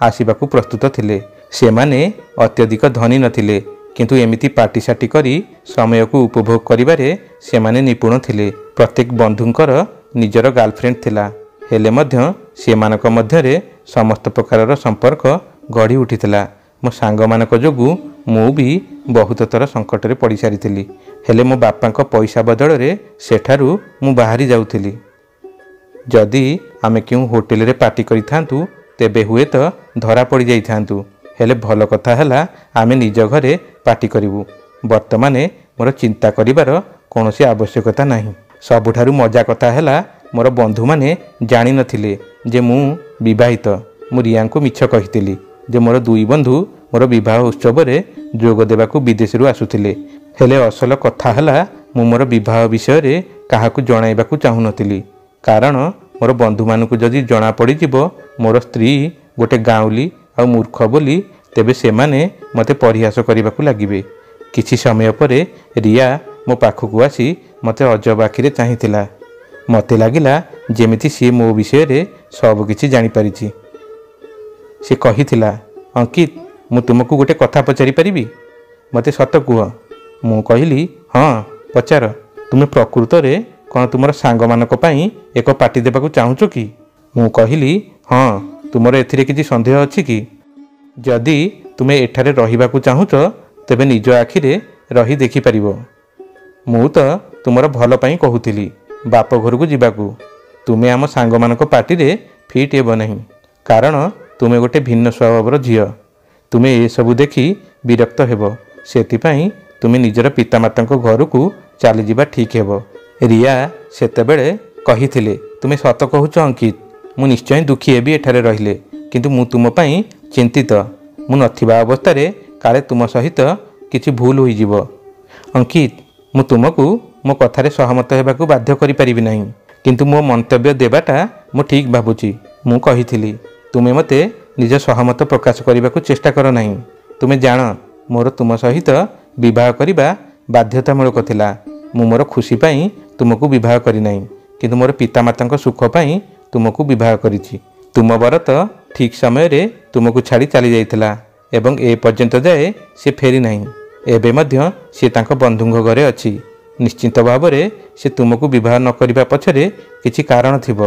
ଆସିବାକୁ ପ୍ରସ୍ତୁତ ଥିଲେ। ସେମାନେ ଅତ୍ୟଧିକ ଧନୀ ନଥିଲେ, କିନ୍ତୁ ଏମିତି ପାର୍ଟିସାଟି କରି ସମୟକୁ ଉପଭୋଗ କରିବାରେ ସେମାନେ ନିପୁଣ ଥିଲେ। ପ୍ରତ୍ୟେକ ବନ୍ଧୁଙ୍କର ନିଜର ଗାର୍ଲଫ୍ରେଣ୍ଡ ଥିଲା, ହେଲେ ମଧ୍ୟ ସେମାନଙ୍କ ମଧ୍ୟରେ ସମସ୍ତ ପ୍ରକାରର ସମ୍ପର୍କ ଗଢ଼ି ଉଠିଥିଲା। ମୋ ସାଙ୍ଗମାନଙ୍କ ଯୋଗୁଁ ମୁଁ ବି ବହୁତ ଥର ସଙ୍କଟରେ ପଡ଼ିସାରିଥିଲି, ହେଲେ ମୋ ବାପାଙ୍କ ପଇସା ବଦଳରେ ସେଠାରୁ ମୁଁ ବାହାରି ଯାଉଥିଲି। ଯଦି ଆମେ କେଉଁ ହୋଟେଲରେ ପାର୍ଟି କରିଥାନ୍ତୁ, ତେବେ ହୁଏତ ଧରା ପଡ଼ି ଯାଇଥାନ୍ତୁ। ହେଲେ ଭଲ କଥା ହେଲା ଆମେ ନିଜ ଘରେ ପାଟି କରିବୁ। ବର୍ତ୍ତମାନ ମୋର ଚିନ୍ତା କରିବାର କୌଣସି ଆବଶ୍ୟକତା ନାହିଁ। ସବୁଠାରୁ ମଜା କଥା ହେଲା ମୋର ବନ୍ଧୁମାନେ ଜାଣିନଥିଲେ ଯେ ମୁଁ ବିବାହିତ। ମୁଁ ରିୟାଙ୍କୁ ମିଛ କହିଥିଲି ଯେ ମୋର ଦୁଇ ବନ୍ଧୁ ମୋର ବିବାହ ଉତ୍ସବରେ ଯୋଗ ଦେବାକୁ ବିଦେଶରୁ ଆସୁଥିଲେ। ହେଲେ ଅସଲ କଥା ହେଲା ମୁଁ ମୋର ବିବାହ ବିଷୟରେ କାହାକୁ ଜଣାଇବାକୁ ଚାହୁଁନଥିଲି। କାରଣ ମୋର ବନ୍ଧୁମାନଙ୍କୁ ଯଦି ଜଣାପଡ଼ିଯିବ ମୋର ସ୍ତ୍ରୀ ଗୋଟେ ଗାଉଁଲି ଆଉ ମୂର୍ଖ ବୋଲି, ତେବେ ସେମାନେ ମୋତେ ପରିହାସ କରିବାକୁ ଲାଗିବେ। କିଛି ସମୟ ପରେ ରିୟା ମୋ ପାଖକୁ ଆସି ମୋତେ ଅଜବ ଆଖିରେ ଚାହିଁଥିଲା। ମୋତେ ଲାଗିଲା ଯେମିତି ସିଏ ମୋ ବିଷୟରେ ସବୁ କିଛି ଜାଣିପାରିଛି। ସେ କହିଥିଲା, ଅଙ୍କିତ, ମୁଁ ତୁମକୁ ଗୋଟେ କଥା ପଚାରିପାରିବି? ମୋତେ ସତ କୁହ। ମୁଁ କହିଲି, ହଁ ପଚାର। ତୁମେ ପ୍ରକୃତରେ କ'ଣ ତୁମର ସାଙ୍ଗମାନଙ୍କ ପାଇଁ ଏକ ପାର୍ଟି ଦେବାକୁ ଚାହୁଁଛ କି? ମୁଁ କହିଲି, ହଁ। ତୁମର ଏଥିରେ କିଛି ସନ୍ଦେହ ଅଛି କି? ଯଦି ତୁମେ ଏଠାରେ ରହିବାକୁ ଚାହୁଁଛ ତେବେ ନିଜ ଆଖିରେ ରହି ଦେଖିପାରିବ। ମୁଁ ତ ତୁମର ଭଲ ପାଇଁ କହୁଥିଲି ବାପ ଘରକୁ ଯିବାକୁ। ତୁମେ ଆମ ସାଙ୍ଗମାନଙ୍କ ପାର୍ଟିରେ ଫିଟ୍ ହେବ ନାହିଁ, କାରଣ ତୁମେ ଗୋଟେ ଭିନ୍ନ ସ୍ୱଭାବର ଝିଅ। ତୁମେ ଏସବୁ ଦେଖି ବିରକ୍ତ ହେବ। ସେଥିପାଇଁ ତୁମେ ନିଜର ପିତାମାତାଙ୍କ ଘରକୁ ଚାଲିଯିବା ଠିକ୍ ହେବ। ରିୟା ସେତେବେଳେ କହିଥିଲେ, ତୁମେ ସତ କହୁଛ ଅଙ୍କିତ। ମୁଁ ନିଶ୍ଚୟ ଦୁଃଖୀ ହେବି ଏଠାରେ ରହିଲେ, କିନ୍ତୁ ମୁଁ ତୁମ ପାଇଁ ଚିନ୍ତିତ। ମୁଁ ନଥିବା ଅବସ୍ଥାରେ କାଳେ ତୁମ ସହିତ କିଛି ଭୁଲ ହୋଇଯିବ। ଅଙ୍କିତ, ମୁଁ ତୁମକୁ ମୋ କଥାରେ ସହମତ ହେବାକୁ ବାଧ୍ୟ କରିପାରିବି ନାହିଁ, କିନ୍ତୁ ମୋ ମନ୍ତବ୍ୟ ଦେବାଟା ମୁଁ ଠିକ୍ ଭାବୁଛି। ମୁଁ କହିଥିଲି, ତୁମେ ମୋତେ ନିଜ ସହମତ ପ୍ରକାଶ କରିବାକୁ ଚେଷ୍ଟା କର ନାହିଁ। ତୁମେ ଜାଣ ମୋର ତୁମ ସହିତ ବିବାହ କରିବା ବାଧ୍ୟତାମୂଳକ ଥିଲା। ମୁଁ ମୋର ଖୁସି ପାଇଁ ତୁମକୁ ବିବାହ କରିନାହିଁ, କିନ୍ତୁ ମୋର ପିତାମାତାଙ୍କ ସୁଖ ପାଇଁ ତୁମକୁ ବିବାହ କରିଛି। ତୁମ ବର ତ ଠିକ୍ ସମୟରେ ତୁମକୁ ଛାଡ଼ି ଚାଲିଯାଇଥିଲା ଏବଂ ଏ ପର୍ଯ୍ୟନ୍ତ ଯାଏ ସେ ଫେରି ନାହିଁ। ଏବେ ମଧ୍ୟ ସେ ତାଙ୍କ ବନ୍ଧୁଙ୍କ ଘରେ ଅଛି। ନିଶ୍ଚିତ ଭାବରେ ସେ ତୁମକୁ ବିବାହ ନ କରିବା ପଛରେ କିଛି କାରଣ ଥିବ।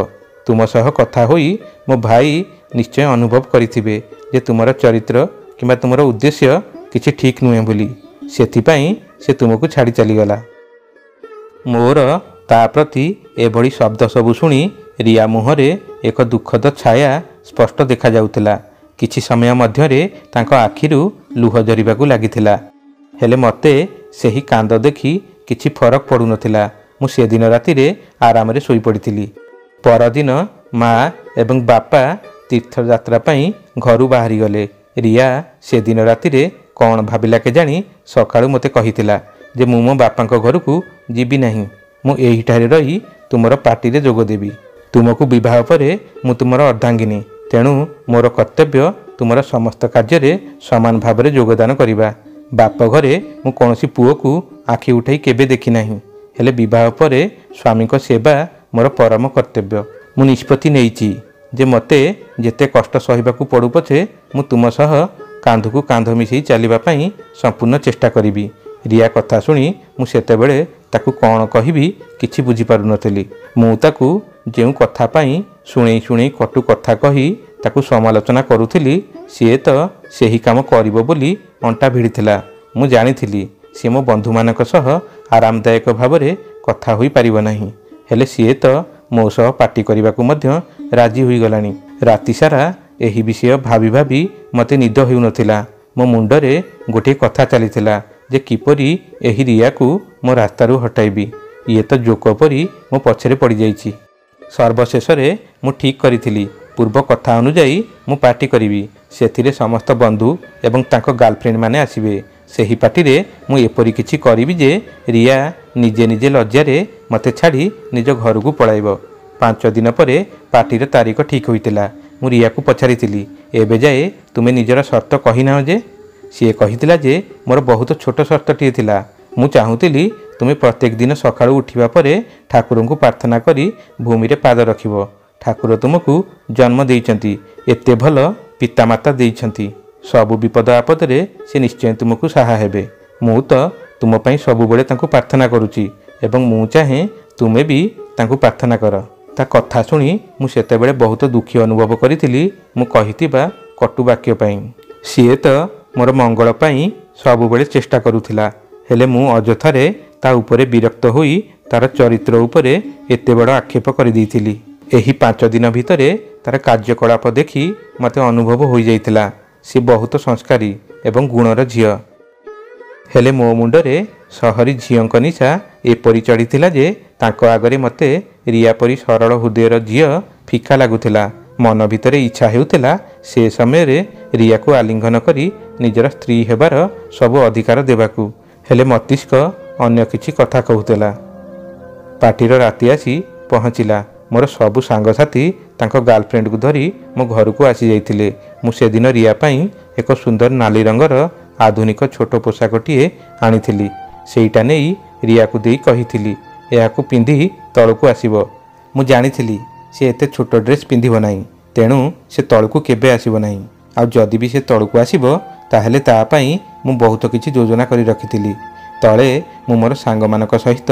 ତୁମ ସହ କଥା ହୋଇ ମୋ ଭାଇ ନିଶ୍ଚୟ ଅନୁଭବ କରିଥିବେ ଯେ ତୁମର ଚରିତ୍ର କିମ୍ବା ତୁମର ଉଦ୍ଦେଶ୍ୟ କିଛି ଠିକ୍ ନୁହେଁ ବୋଲି। ସେଥିପାଇଁ ସେ ତୁମକୁ ଛାଡ଼ି ଚାଲିଗଲା। ମୋର ତା ପ୍ରତି ଏଭଳି ଶବ୍ଦ ସବୁ ଶୁଣି ରିୟା ମୁହଁରେ ଏକ ଦୁଃଖଦ ଛାୟା ସ୍ପଷ୍ଟ ଦେଖାଯାଉଥିଲା। କିଛି ସମୟ ମଧ୍ୟରେ ତାଙ୍କ ଆଖିରୁ ଲୁହ ଝରିବାକୁ ଲାଗିଥିଲା। ହେଲେ ମୋତେ ସେହି କାନ୍ଦ ଦେଖି କିଛି ଫରକ ପଡ଼ୁନଥିଲା। ମୁଁ ସେଦିନ ରାତିରେ ଆରାମରେ ଶୋଇପଡ଼ିଥିଲି। ପରଦିନ ମା ଏବଂ ବାପା ତୀର୍ଥଯାତ୍ରା ପାଇଁ ଘରୁ ବାହାରିଗଲେ। ରିୟା ସେଦିନ ରାତିରେ କ'ଣ ଭାବିଲା କେଜାଣି ସକାଳୁ ମୋତେ କହିଥିଲା ଯେ ମୁଁ ମୋ ବାପାଙ୍କ ଘରକୁ ଯିବି ନାହିଁ। ମୁଁ ଏହିଠାରେ ରହି ତୁମର ପାର୍ଟିରେ ଯୋଗ ଦେବି। ତୁମକୁ ବିବାହ ପରେ ମୁଁ ତୁମର ଅର୍ଦ୍ଧାଙ୍ଗିନୀ, ତେଣୁ ମୋର କର୍ତ୍ତବ୍ୟ ତୁମର ସମସ୍ତ କାର୍ଯ୍ୟରେ ସମାନ ଭାବରେ ଯୋଗଦାନ କରିବା। ବାପ ଘରେ ମୁଁ କୌଣସି ପୁଅକୁ ଆଖି ଉଠାଇ କେବେ ଦେଖି ନାହିଁ, ହେଲେ ବିବାହ ପରେ ସ୍ୱାମୀଙ୍କ ସେବା ମୋର ପରମ କର୍ତ୍ତବ୍ୟ। ମୁଁ ନିଷ୍ପତ୍ତି ନେଇଛି ଯେ ମୋତେ ଯେତେ କଷ୍ଟ ସହିବାକୁ ପଡ଼ୁ ପଛେ ମୁଁ ତୁମ ସହ କାନ୍ଧକୁ କାନ୍ଧ ମିଶାଇ ଚାଲିବା ପାଇଁ ସମ୍ପୂର୍ଣ୍ଣ ଚେଷ୍ଟା କରିବି। ରିୟା କଥା ଶୁଣି ମୁଁ ସେତେବେଳେ ତାକୁ କ'ଣ କହିବି କିଛି ବୁଝିପାରୁନଥିଲି। ମୁଁ ତାକୁ ଯେଉଁ କଥା ପାଇଁ ଶୁଣେଇ ଶୁଣେଇ କଟୁ କଥା କହି ତାକୁ ସମାଲୋଚନା କରୁଥିଲି, ସିଏ ତ ସେହି କାମ କରିବ ବୋଲି ଅଣ୍ଟା ଭିଡ଼ିଥିଲା। ମୁଁ ଜାଣିଥିଲି ସିଏ ମୋ ବନ୍ଧୁମାନଙ୍କ ସହ ଆରାମଦାୟକ ଭାବରେ କଥା ହୋଇପାରିବ ନାହିଁ, ହେଲେ ସିଏ ତ ମୋ ସହ ପାର୍ଟି କରିବାକୁ ମଧ୍ୟ ରାଜି ହୋଇଗଲାଣି। ରାତିସାରା ଏହି ବିଷୟ ଭାବି ଭାବି ମୋତେ ନିଦ ହେଉନଥିଲା। ମୋ ମୁଣ୍ଡରେ ଗୋଟିଏ କଥା ଚାଲିଥିଲା ଯେ କିପରି ଏହି ରିୟାକୁ ମୋ ରାସ୍ତାରୁ ହଟାଇବି। ଇଏ ତ ଜୋକ ପରି ମୋ ପଛରେ ପଡ଼ିଯାଇଛି। ସର୍ବଶେଷରେ ମୁଁ ଠିକ୍ କରିଥିଲି, ପୂର୍ବ କଥା ଅନୁଯାୟୀ ମୁଁ ପାର୍ଟି କରିବି। ସେଥିରେ ସମସ୍ତ ବନ୍ଧୁ ଏବଂ ତାଙ୍କ ଗାର୍ଲଫ୍ରେଣ୍ଡମାନେ ଆସିବେ। ସେହି ପାର୍ଟିରେ ମୁଁ ଏପରି କିଛି କରିବି ଯେ ରିୟା ନିଜେ ନିଜେ ଲଜ୍ଜାରେ ମୋତେ ଛାଡ଼ି ନିଜ ଘରକୁ ପଳାଇବ। 5 ଦିନ ପରେ ପାର୍ଟିର ତାରିଖ ଠିକ୍ ହୋଇଥିଲା। ମୁଁ ରିୟାକୁ ପଚାରିଥିଲି, ଏବେ ଯାଏ ତୁମେ ନିଜର ସର୍ତ୍ତ କହିନାହ ଯେ? ସିଏ କହିଥିଲା ଯେ ମୋର ବହୁତ ଛୋଟ ସର୍ତ୍ତଟିଏ ଥିଲା। ମୁଁ ଚାହୁଁଥିଲି ତୁମେ ପ୍ରତ୍ୟେକ ଦିନ ସକାଳୁ ଉଠିବା ପରେ ଠାକୁରଙ୍କୁ ପ୍ରାର୍ଥନା କରି ଭୂମିରେ ପାଦ ରଖିବ। ଠାକୁର ତୁମକୁ ଜନ୍ମ ଦେଇଛନ୍ତି, ଏତେ ଭଲ ପିତାମାତା ଦେଇଛନ୍ତି। ସବୁ ବିପଦ ଆପଦରେ ସେ ନିଶ୍ଚୟ ତୁମକୁ ସାହା ହେବେ। ମୁଁ ତ ତୁମ ପାଇଁ ସବୁବେଳେ ତାଙ୍କୁ ପ୍ରାର୍ଥନା କରୁଛି ଏବଂ ମୁଁ ଚାହେଁ ତୁମେ ବି ତାଙ୍କୁ ପ୍ରାର୍ଥନା କର। ତା କଥା ଶୁଣି ମୁଁ ସେତେବେଳେ ବହୁତ ଦୁଃଖୀ ଅନୁଭବ କରିଥିଲି ମୁଁ କହିଥିବା କଟୁ ବାକ୍ୟ ପାଇଁ। ସିଏ ତ ମୋର ମଙ୍ଗଳ ପାଇଁ ସବୁବେଳେ ଚେଷ୍ଟା କରୁଥିଲା, ହେଲେ ମୁଁ ଅଯଥାରେ ତା ଉପରେ ବିରକ୍ତ ହୋଇ ତାର ଚରିତ୍ର ଉପରେ ଏତେ ବଡ଼ ଆକ୍ଷେପ କରିଦେଇଥିଲି। ଏହି 5 ଦିନ ଭିତରେ ତାର କାର୍ଯ୍ୟକଳାପ ଦେଖି ମୋତେ ଅନୁଭବ ହୋଇଯାଇଥିଲା ସେ ବହୁତ ସଂସ୍କାରୀ ଏବଂ ଗୁଣର ଝିଅ। ହେଲେ ମୋ ମୁଣ୍ଡରେ ସହରୀ ଝିଅଙ୍କ ନିଶା ଏପରି ଚଢ଼ିଥିଲା ଯେ ତାଙ୍କ ଆଗରେ ମୋତେ ରିୟା ପରି ସରଳ ହୃଦୟର ଝିଅ ଫିକା ଲାଗୁଥିଲା। ମନ ଭିତରେ ଇଚ୍ଛା ହେଉଥିଲା ସେ ସମୟରେ ରିୟାକୁ ଆଲିଙ୍ଗନ କରି ନିଜର ସ୍ତ୍ରୀ ହେବାର ସବୁ ଅଧିକାର ଦେବାକୁ। ହେଲେ ମସ୍ତିଷ୍କ ଅନ୍ୟ କିଛି କଥା କହୁଥିଲା। ପାର୍ଟିର ରାତି ଆସି ପହଞ୍ଚିଲା। ମୋର ସବୁ ସାଙ୍ଗସାଥି ତାଙ୍କ ଗାର୍ଲଫ୍ରେଣ୍ଡକୁ ଧରି ମୋ ଘରକୁ ଆସିଯାଇଥିଲେ। ମୁଁ ସେଦିନ ରିୟା ପାଇଁ ଏକ ସୁନ୍ଦର ନାଲି ରଙ୍ଗର ଆଧୁନିକ ଛୋଟ ପୋଷାକଟିଏ ଆଣିଥିଲି। ସେଇଟା ନେଇ ରିୟାକୁ ଦେଇ କହିଥିଲି ଏହାକୁ ପିନ୍ଧି ତଳକୁ ଆସିବ। ମୁଁ ଜାଣିଥିଲି ସେ ଏତେ ଛୋଟ ଡ୍ରେସ୍ ପିନ୍ଧିବ ନାହିଁ, ତେଣୁ ସେ ତଳକୁ କେବେ ଆସିବ ନାହିଁ। ଆଉ ଯଦି ବି ସେ ତଳକୁ ଆସିବ ତାହେଲେ ତା ପାଇଁ ମୁଁ ବହୁତ କିଛି ଯୋଜନା କରି ରଖିଥିଲି। ତଳେ ମୁଁ ମୋର ସାଙ୍ଗମାନଙ୍କ ସହିତ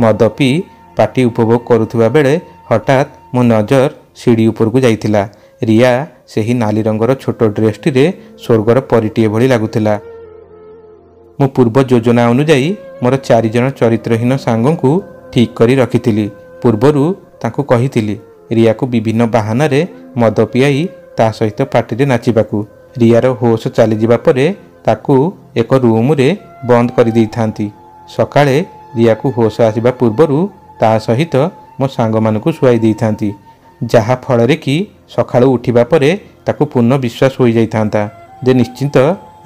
ମଦ ପିଇ ପାର୍ଟି ଉପଭୋଗ କରୁଥିବା ବେଳେ ହଠାତ୍ ମୋ ନଜର ସିଡ଼ି ଉପରକୁ ଯାଇଥିଲା। ରିୟା ସେହି ନାଲି ରଙ୍ଗର ଛୋଟ ଡ୍ରେସ୍ଟିରେ ସ୍ୱର୍ଗର ପରୀଟିଏ ଭଳି ଲାଗୁଥିଲା। ମୁଁ ପୂର୍ବ ଯୋଜନା ଅନୁଯାୟୀ ମୋର 4 ଜଣ ଚରିତ୍ରହୀନ ସାଙ୍ଗଙ୍କୁ ଠିକ୍ କରି ରଖିଥିଲି। ପୂର୍ବରୁ ତାଙ୍କୁ କହିଥିଲି ରିୟାକୁ ବିଭିନ୍ନ ବାହାନାରେ ମଦ ପିଆଇ ତା ସହିତ ପାର୍ଟିରେ ନାଚିବାକୁ। ରିୟାର ହୋସ ଚାଲିଯିବା ପରେ ତାକୁ ଏକ ରୁମ୍ରେ ବନ୍ଦ କରିଦେଇଥାନ୍ତି। ସକାଳେ ରିୟାକୁ ହୋସ ଆସିବା ପୂର୍ବରୁ ତା ସହିତ ମୋ ସାଙ୍ଗମାନଙ୍କୁ ଶୁଆଇ ଦେଇଥାନ୍ତି, ଯାହା ଫଳରେ କି ସକାଳୁ ଉଠିବା ପରେ ତାକୁ ପୂର୍ଣ୍ଣ ବିଶ୍ୱାସ ହୋଇଯାଇଥାନ୍ତା ଯେ ନିଶ୍ଚିନ୍ତ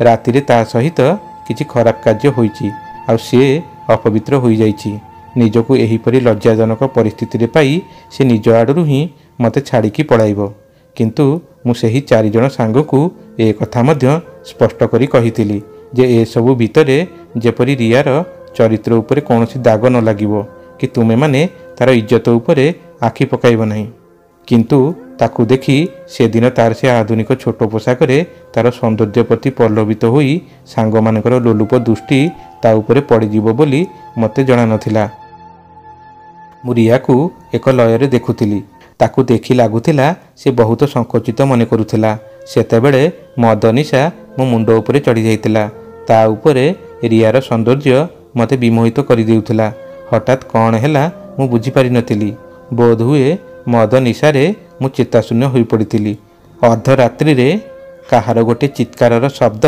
ରାତିରେ ତା ସହିତ କିଛି ଖରାପ କାର୍ଯ୍ୟ ହୋଇଛି ଆଉ ସେ ଅପବିତ୍ର ହୋଇଯାଇଛି। ନିଜକୁ ଏହିପରି ଲଜ୍ଜାଜନକ ପରିସ୍ଥିତିରେ ପାଇ ସେ ନିଜ ଆଡ଼ରୁ ହିଁ ମୋତେ ଛାଡ଼ିକି ପଳାଇବ। କିନ୍ତୁ ମୁଁ ସେହି 4 ଜଣ ସାଙ୍ଗକୁ ଏ କଥା ମଧ୍ୟ ସ୍ପଷ୍ଟ କରି କହିଥିଲି ଯେ ଏସବୁ ଭିତରେ ଯେପରି ରିୟାର ଚରିତ୍ର ଉପରେ କୌଣସି ଦାଗ ନ ଲାଗିବ କି ତୁମେମାନେ ତାର ଇଜ୍ଜତ ଉପରେ ଆଖି ପକାଇବ ନାହିଁ। କିନ୍ତୁ ତାକୁ ଦେଖି ସେଦିନ ତାର ସେ ଆଧୁନିକ ଛୋଟ ପୋଷାକରେ ତାର ସୌନ୍ଦର୍ଯ୍ୟ ପ୍ରତି ପ୍ରଲୋଭିତ ହୋଇ ସାଙ୍ଗମାନଙ୍କର ଲୋଲୁପ ଦୃଷ୍ଟି ତା ଉପରେ ପଡ଼ିଯିବ ବୋଲି ମୋତେ ଜଣାନଥିଲା। ମୁଁ ରିୟାକୁ ଏକ ଲୟରେ ଦେଖୁଥିଲି। ତାକୁ ଦେଖି ଲାଗୁଥିଲା ସେ ବହୁତ ସଂକୋଚିତ ମନେ କରୁଥିଲା। ସେତେବେଳେ ମଦ ନିଶା ମୋ ମୁଣ୍ଡ ଉପରେ ଚଢ଼ିଯାଇଥିଲା। ତା ଉପରେ ରିୟାର ସୌନ୍ଦର୍ଯ୍ୟ ମୋତେ ବିମୋହିତ କରିଦେଉଥିଲା। ହଠାତ୍ କ'ଣ ହେଲା ମୁଁ ବୁଝିପାରିନଥିଲି। ବୋଧହୁଏ ମଦ ନିଶାରେ ମୁଁ ଚେତାଶୂନ୍ୟ ହୋଇପଡ଼ିଥିଲି। ଅର୍ଦ୍ଧରାତ୍ରିରେ କାହାର ଗୋଟିଏ ଚିତ୍କାରର ଶବ୍ଦ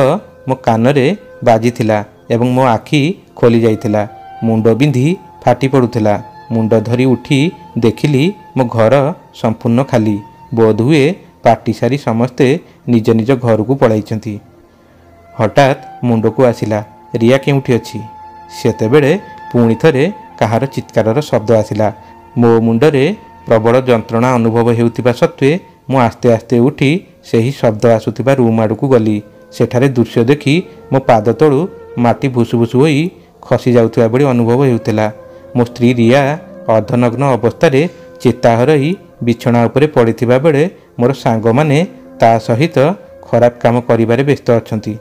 ମୋ କାନରେ ବାଜିଥିଲା ଏବଂ ମୋ ଆଖି ଖୋଲି ଯାଇଥିଲା। ମୁଣ୍ଡ ବିନ୍ଧି ଫାଟି ପଡ଼ୁଥିଲା। ମୁଣ୍ଡ ଧରି ଉଠି ଦେଖିଲି ମୋ ଘର ସମ୍ପୂର୍ଣ୍ଣ ଖାଲି। ବୋଧହୁଏ ପାର୍ଟି ସାରି ସମସ୍ତେ ନିଜ ନିଜ ଘରକୁ ପଳାଇଛନ୍ତି। ହଠାତ୍ ମୁଣ୍ଡକୁ ଆସିଲା ରିୟା କେଉଁଠି ଅଛି? ସେତେବେଳେ ପୁଣି ଥରେ କାହାର ଚିତ୍କାରର ଶବ୍ଦ ଆସିଲା। ମୋ ମୁଣ୍ଡରେ ପ୍ରବଳ ଯନ୍ତ୍ରଣା ଅନୁଭବ ହେଉଥିବା ସତ୍ତ୍ୱେ ମୁଁ ଆସ୍ତେ ଆସ୍ତେ ଉଠି ସେହି ଶବ୍ଦ ଆସୁଥିବା ରୁମ୍ ଆଡ଼କୁ ଗଲି। ସେଠାରେ ଦୃଶ୍ୟ ଦେଖି ମୋ ପାଦ ତଳୁ ମାଟି ଭୁସୁ ଭୁସୁ ହୋଇ ଖସି ଯାଉଥିବା ଭଳି ଅନୁଭବ ହେଉଥିଲା। ମୋ ସ୍ତ୍ରୀ ରିୟା ଅର୍ଦ୍ଧନଗ୍ନ ଅବସ୍ଥାରେ ଚେତା ହରାଇ ବିଛଣା ଉପରେ ପଡ଼ିଥିବା ବେଳେ ମୋର ସାଙ୍ଗମାନେ ତା ସହିତ ଖରାପ କାମ କରିବାରେ ବ୍ୟସ୍ତ ଅଛନ୍ତି।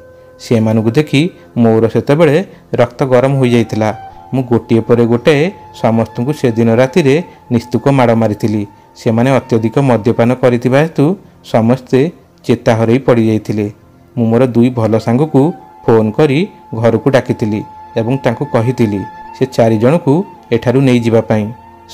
ସେମାନଙ୍କୁ ଦେଖି ମୋର ସେତେବେଳେ ରକ୍ତ ଗରମ ହୋଇଯାଇଥିଲା। ମୁଁ ଗୋଟିଏ ପରେ ଗୋଟାଏ ସମସ୍ତଙ୍କୁ ସେଦିନ ରାତିରେ ନିସ୍ତୁକ ମାଡ଼ ମାରିଥିଲି। ସେମାନେ ଅତ୍ୟଧିକ ମଦ୍ୟପାନ କରିଥିବା ହେତୁ ସମସ୍ତେ ଚେତା ହରାଇ ପଡ଼ିଯାଇଥିଲେ। ମୁଁ ମୋର 2 ଭଲ ସାଙ୍ଗକୁ ଫୋନ୍ କରି ଘରକୁ ଡାକିଥିଲି ଏବଂ ତାଙ୍କୁ କହିଥିଲି ସେ 4 ଜଣଙ୍କୁ ଏଠାରୁ ନେଇଯିବା ପାଇଁ।